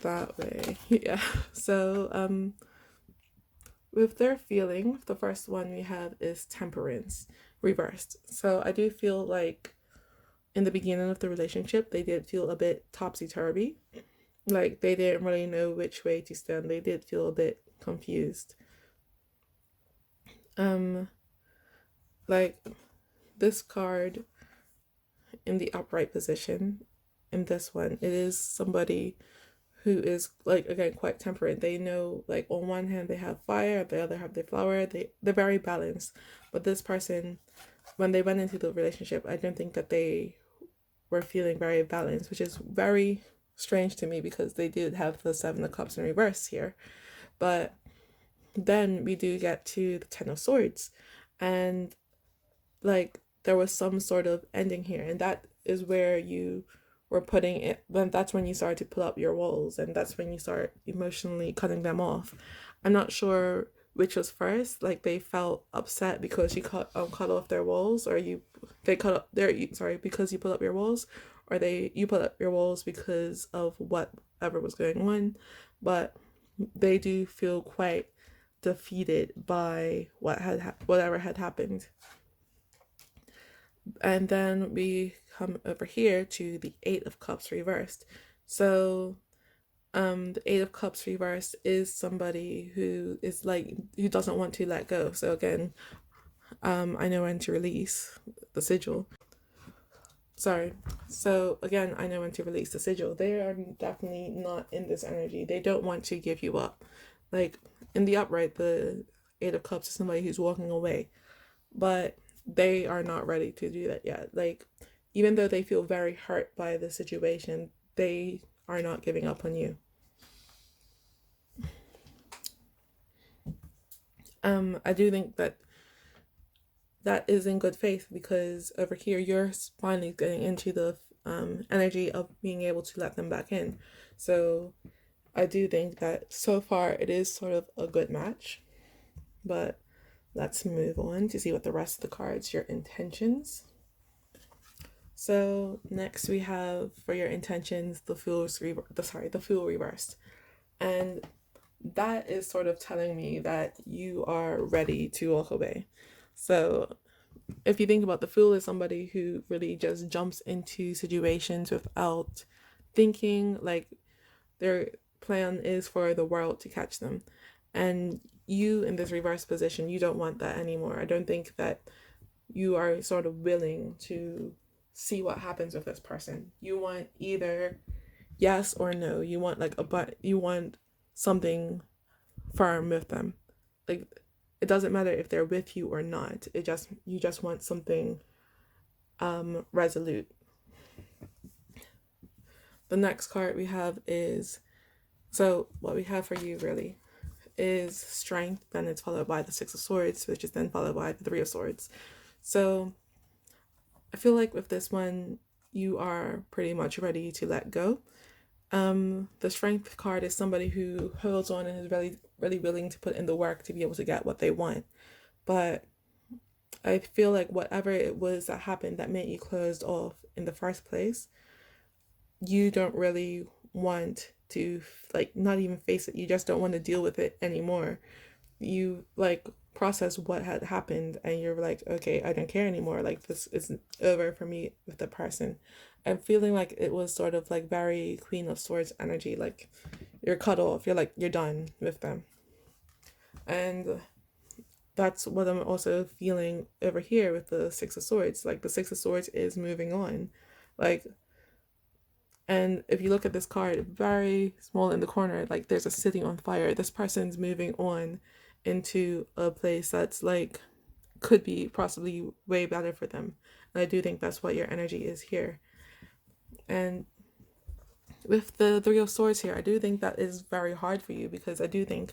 that way. Yeah. So with their feeling, the first one we have is temperance reversed. So I do feel like in the beginning of the relationship, they did feel a bit topsy-turvy. Like they didn't really know which way to stand. They did feel a bit confused. Like this card in the upright position, in this one, it is somebody who is like again quite temperate. They know like on one hand they have fire, the other have the flower. They're very balanced. But this person, when they went into the relationship, I don't think that they were feeling very balanced, which is very strange to me because they did have the Seven of Cups in reverse here. But then we do get to the Ten of Swords, and like there was some sort of ending here, and that is where you were putting it. Then that's when you started to pull up your walls, and that's when you start emotionally cutting them off. I'm not sure which was first. Like they felt upset because you cut off their walls, or they cut up their because you put up your walls, or you put up your walls because of whatever was going on. But they do feel quite defeated by whatever had happened. And then we come over here to the Eight of Cups reversed. So the Eight of Cups reversed is somebody who is like who doesn't want to let go. So again, I know when to release the sigil. Sorry. So again, I know when to release the sigil. They are definitely not in this energy. They don't want to give you up. Like in the upright, the Eight of Cups is somebody who's walking away, but they are not ready to do that yet. Like even though they feel very hurt by the situation, they are not giving up on you. I do think that is in good faith because over here you're finally getting into the energy of being able to let them back in. So I do think that so far it is sort of a good match, but let's move on to see what the rest of the cards, your intentions. So next we have for your intentions the Fool reversed, and that is sort of telling me that you are ready to walk away. So if you think about the Fool, is somebody who really just jumps into situations without thinking, like their plan is for the world to catch them. And you in this reverse position, you don't want that anymore. I don't think that you are sort of willing to see what happens with this person. You want either yes or no. You want like you want something firm with them. Like it doesn't matter if they're with you or not. You just want something resolute. The next card we have is, so what we have for you really is strength, then it's followed by the Six of Swords, which is then followed by the Three of Swords. So I feel like with this one, you are pretty much ready to let go. The Strength card is somebody who holds on and is really, really willing to put in the work to be able to get what they want. But I feel like whatever it was that happened that made you closed off in the first place, you don't really want to, like, not even face it. You just don't want to deal with it anymore. You like process what had happened and you're like, okay, I don't care anymore. Like this is over for me with the person. I'm feeling like it was sort of like very Queen of Swords energy. Like you're cut off. You're like, you're done with them. And that's what I'm also feeling over here with the Six of Swords. Like the Six of Swords is moving on. Like, and if you look at this card, very small in the corner, like there's a city on fire. This person's moving on into a place that's like could be possibly way better for them. And I do think that's what your energy is here. And with the Three of Swords here, I do think that is very hard for you because I do think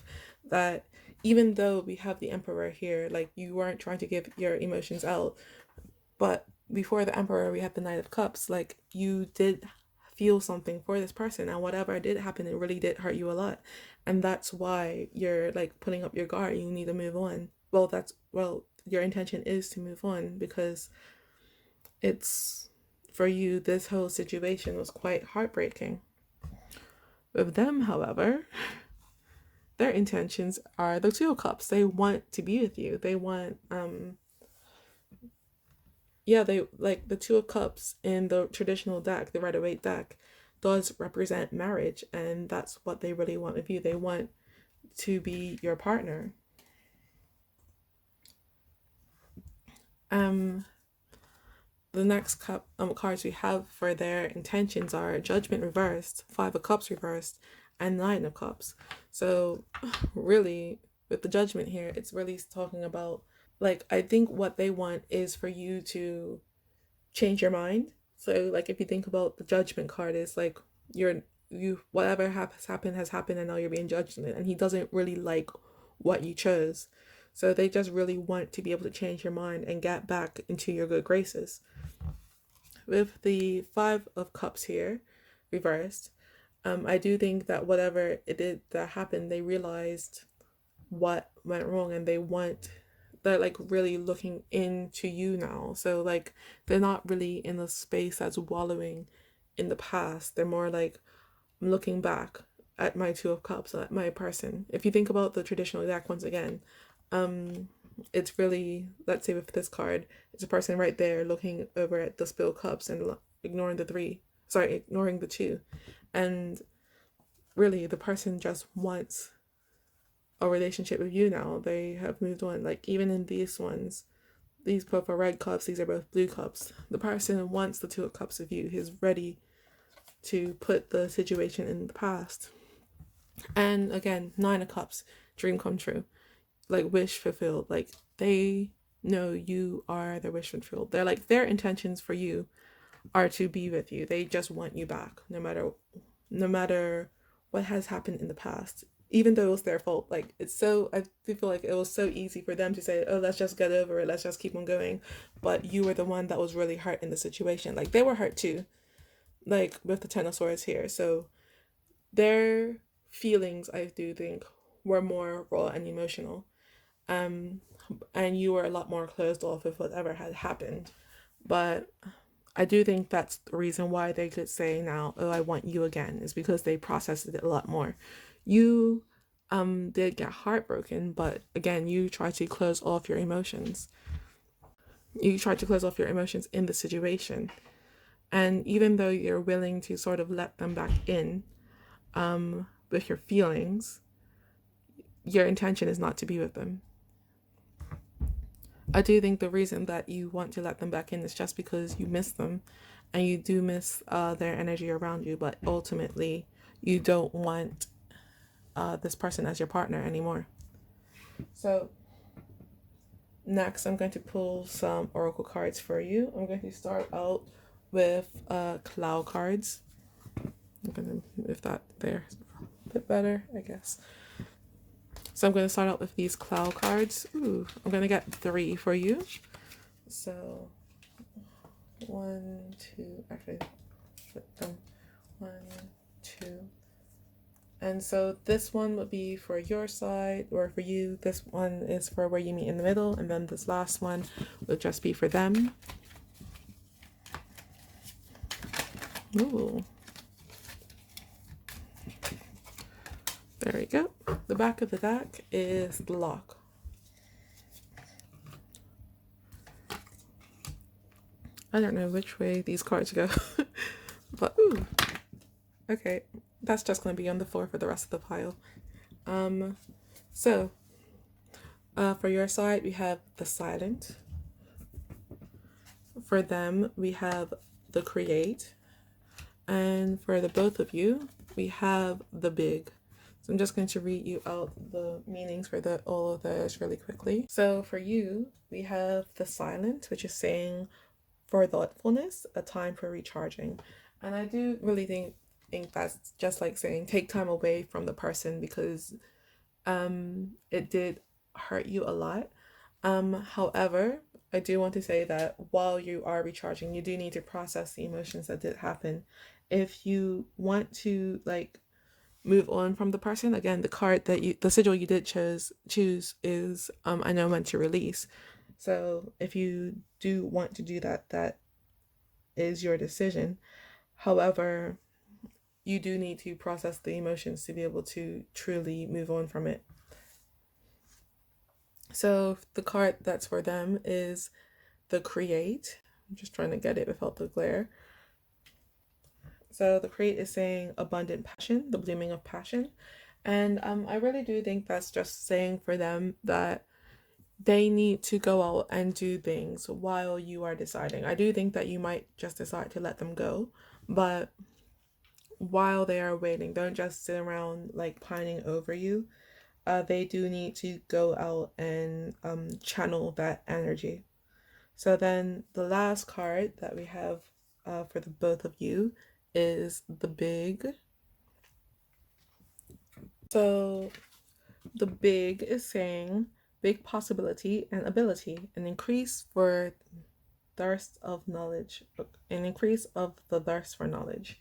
that even though we have the Emperor here, like you weren't trying to give your emotions out, but before the Emperor, we have the Knight of Cups. Like you did feel something for this person, and whatever did happen, it really did hurt you a lot, and that's why you're like putting up your guard. You need to move on. Well, your intention is to move on because it's for you. This whole situation was quite heartbreaking. With them, however, their intentions are the Two of Cups. They want to be with you. They want they like the Two of Cups in the traditional deck, the Waite deck, does represent marriage, and that's what they really want with you. They want to be your partner. The next cards we have for their intentions are Judgment reversed, Five of Cups reversed, and Nine of Cups. So really, with the Judgment here, it's really talking about, like, I think what they want is for you to change your mind. So like if you think about the Judgment card, is like you whatever has happened and now you're being judged in it, and he doesn't really like what you chose. So they just really want to be able to change your mind and get back into your good graces. With the Five of Cups here reversed, I do think that whatever it did that happened, they realized what went wrong, and they're like really looking into you now. So like they're not really in a space that's wallowing in the past. They're more like, I'm looking back at my Two of Cups, at my person. If you think about the traditional deck once again, it's really, let's say with this card, it's a person right there looking over at the spilled cups and ignoring ignoring the two. And really the person just wants a relationship with you now. They have moved on. Like even in these ones, these both are red cups, these are both blue cups. The person wants the Two of Cups with you. He's ready to put the situation in the past. And again, Nine of Cups, dream come true. Like wish fulfilled. Like they know you are their wish fulfilled. They're like, their intentions for you are to be with you. They just want you back, no matter what has happened in the past. Even though it was their fault, like I feel like it was so easy for them to say, oh, let's just get over it, let's just keep on going. But you were the one that was really hurt in the situation. Like they were hurt too, like with the Ten of Swords here. So their feelings, I do think, were more raw and emotional. And you were a lot more closed off with whatever had happened. But I do think that's the reason why they could say now, oh, I want you again, is because they processed it a lot more. You did get heartbroken, but again, you try to close off your emotions. You try to close off your emotions in the situation. And even though you're willing to sort of let them back in with your feelings, your intention is not to be with them. I do think the reason that you want to let them back in is just because you miss them and you do miss their energy around you, but ultimately you don't want this person as your partner anymore. So next, I'm going to pull some oracle cards for you. I'm going to start out with Clow Cards. I'm going to move that there a bit better, I guess. So I'm going to start out with these Clow Cards. Ooh, I'm going to get 3 for you. So 1, 2, actually, flip them. 1, 2. And so this one would be for your side, or for you. This one is for where you meet in the middle, and then this last one would just be for them. Ooh. There we go. The back of the deck is the lock. I don't know which way these cards go, but ooh. Okay, that's just going to be on the floor for the rest of the pile. So for your side, we have the silent. For them, we have the create. And for the both of you, we have the big. So I'm just going to read you out the meanings for all of those really quickly. So for you, we have the silent, which is saying for thoughtfulness, a time for recharging. And I do really think that's just like saying take time away from the person because it did hurt you a lot. However, I do want to say that while you are recharging, you do need to process the emotions that did happen. If you want to like move on from the person, again, the sigil you did choose is I know when to release. So if you do want to do that, that is your decision. However, you do need to process the emotions to be able to truly move on from it. So the card that's for them is the create. I'm just trying to get it without the glare. So the create is saying abundant passion, the blooming of passion. And I really do think that's just saying for them that they need to go out and do things while you are deciding. I do think that you might just decide to let them go, but while they are waiting, don't just sit around like pining over you. They do need to go out and channel that energy. So then the last card that we have for the both of you is the big. So the big is saying big possibility and ability, an increase for thirst of knowledge, an increase of the thirst for knowledge.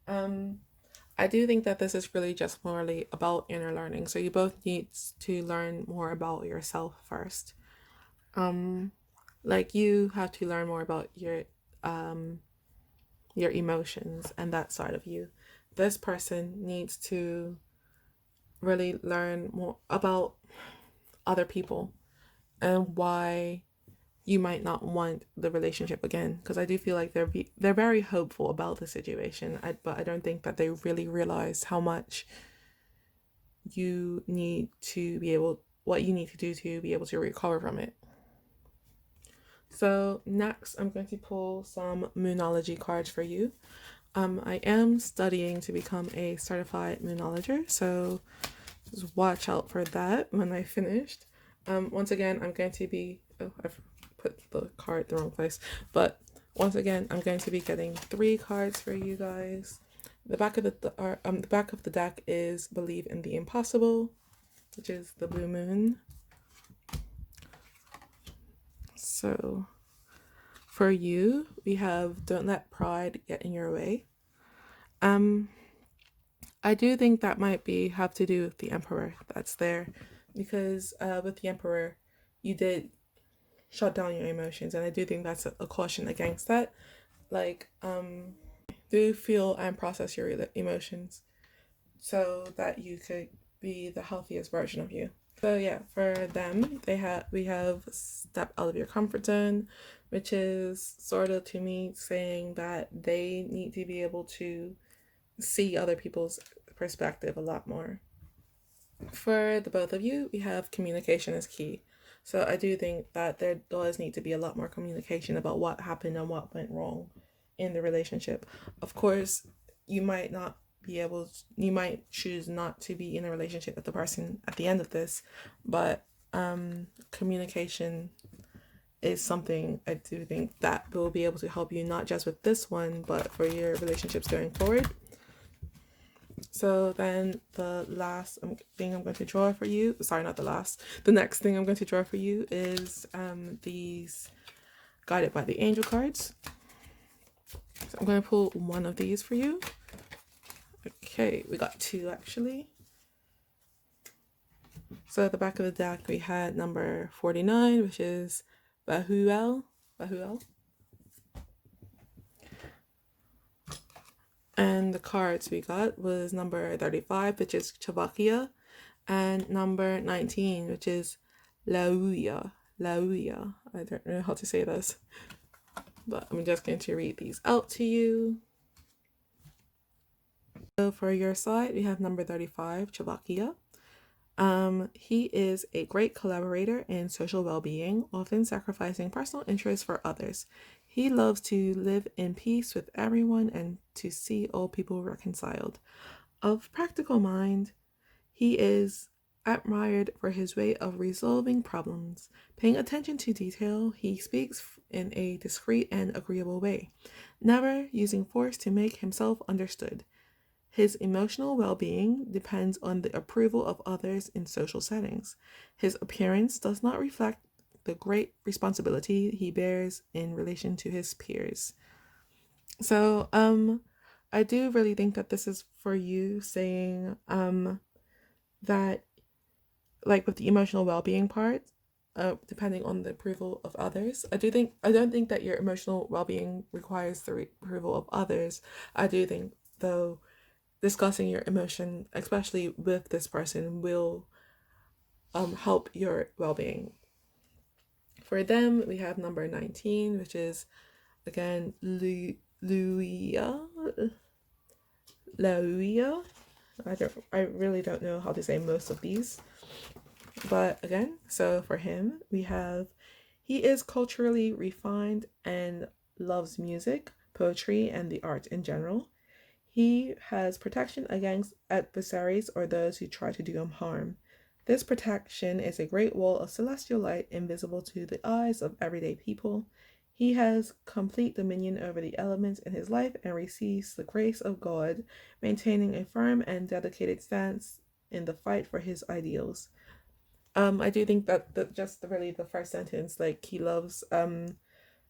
I do think that this is really just morally about inner learning. So you both need to learn more about yourself first. Like you have to learn more about your emotions and that side of you. This person needs to really learn more about other people and why you might not want the relationship again, because I do feel like they're very hopeful about the situation, but I don't think that they really realize how much you need to be able, what you need to do to be able to recover from it. So next, I'm going to pull some Moonology cards for you. I am studying to become a certified Moonologer, so just watch out for that when I finished. Once again, I'm going to be, I've put the card the wrong place, but once again, I'm going to be getting 3 cards for you guys. The back of the back of the deck is Believe in the Impossible, which is the blue moon. So for you, we have Don't Let Pride Get in Your Way. I do think that might have to do with the Emperor that's there, because with the Emperor, you did shut down your emotions, and I do think that's a caution against that. like do feel and process your emotions so that you could be the healthiest version of you. So yeah, for them, we have step out of your comfort zone, which is sort of to me saying that they need to be able to see other people's perspective a lot more. For the both of you, we have communication is key. So I do think that there does need to be a lot more communication about what happened and what went wrong in the relationship. Of course, you might not be able to, you might choose not to be in a relationship with the person at the end of this, but communication is something I do think that will be able to help you not just with this one, but for your relationships going forward. So then the last thing I'm going to draw for you, sorry, not the last, the next thing I'm going to draw for you is these guided by the angel cards. So I'm going to pull one of these for you. Okay, we got two actually. So at the back of the deck we had number 49, which is Bahuel. And the cards we got was number 35, which is Chavakia, and number 19, which is Lauya. I don't know how to say this, but I'm just going to read these out to you. So for your side, we have number 35, Chavakia. He is a great collaborator in social well-being, often sacrificing personal interests for others. He loves to live in peace with everyone and to see all people reconciled. Of practical mind, he is admired for his way of resolving problems. Paying attention to detail, he speaks in a discreet and agreeable way, never using force to make himself understood. His emotional well-being depends on the approval of others in social settings. His appearance does not reflect the great responsibility he bears in relation to his peers. So, I do really think that this is for you saying, that, like with the emotional well-being part, depending on the approval of others, I don't think that your emotional well-being requires the approval of others. I do think, though, discussing your emotion, especially with this person, will help your well-being. For them, we have number 19, which is again Lauya. I really don't know how to say most of these, but again, so for him, we have he is culturally refined and loves music, poetry, and the arts in general. He has protection against adversaries or those who try to do him harm. This protection is a great wall of celestial light invisible to the eyes of everyday people. He has complete dominion over the elements in his life and receives the grace of God, maintaining a firm and dedicated stance in the fight for his ideals. I do think that just really the first sentence, like he loves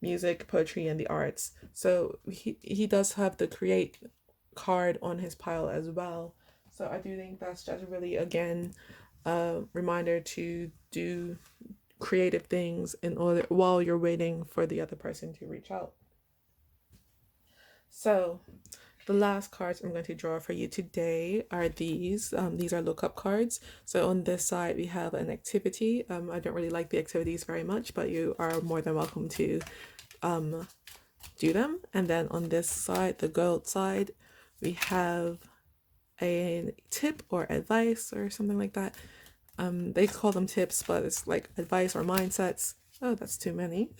music, poetry, and the arts. So he does have the create card on his pile as well. So I do think that's just really, again, a reminder to do creative things in order while you're waiting for the other person to reach out. So the last cards I'm going to draw for you today are these. These are lookup cards. So on this side, we have an activity. I don't really like the activities very much, but you are more than welcome to do them. And then on this side, the gold side, we have a tip or advice or something like that. They call them tips, but it's like advice or mindsets. Oh, that's too many.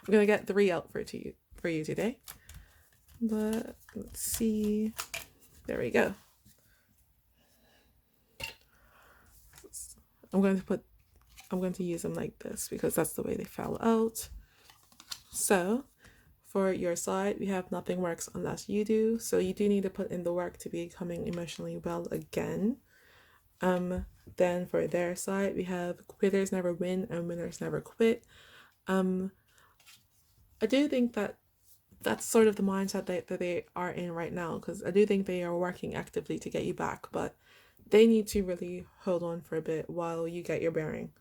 I'm gonna get 3 out for you today. But let's see. There we go. I'm going to use them like this because that's the way they fell out. So for your side, we have nothing works unless you do. So you do need to put in the work to be becoming emotionally well again. Then for their side, we have quitters never win and winners never quit. I do think that that's sort of the mindset that they are in right now, because I do think they are working actively to get you back, but they need to really hold on for a bit while you get your bearing.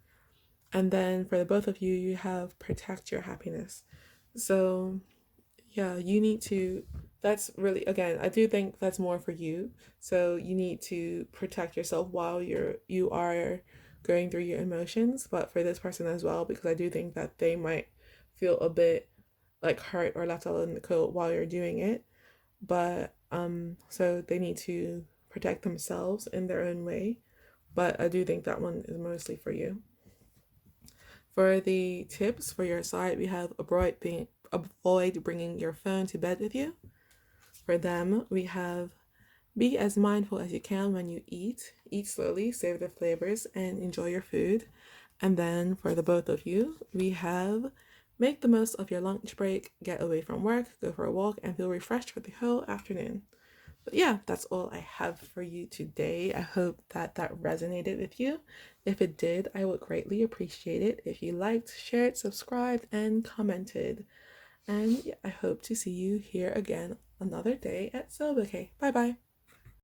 And then for the both of you, you have protect your happiness. So Yeah, you need to. That's really, again, I do think that's more for you. So you need to protect yourself while you are going through your emotions, but for this person as well, because I do think that they might feel a bit like hurt or left out in the cold while you're doing it. But so they need to protect themselves in their own way. But I do think that one is mostly for you. For the tips for your side, we have avoid bringing your phone to bed with you. For them, we have be as mindful as you can when you eat. Eat slowly, savor the flavors, and enjoy your food. And then for the both of you, we have make the most of your lunch break, get away from work, go for a walk, and feel refreshed for the whole afternoon. But yeah, that's all I have for you today. I hope that that resonated with you. If it did, I would greatly appreciate it if you liked, shared, subscribed, and commented. And yeah, I hope to see you here again another day at Bouquet. Bye bye.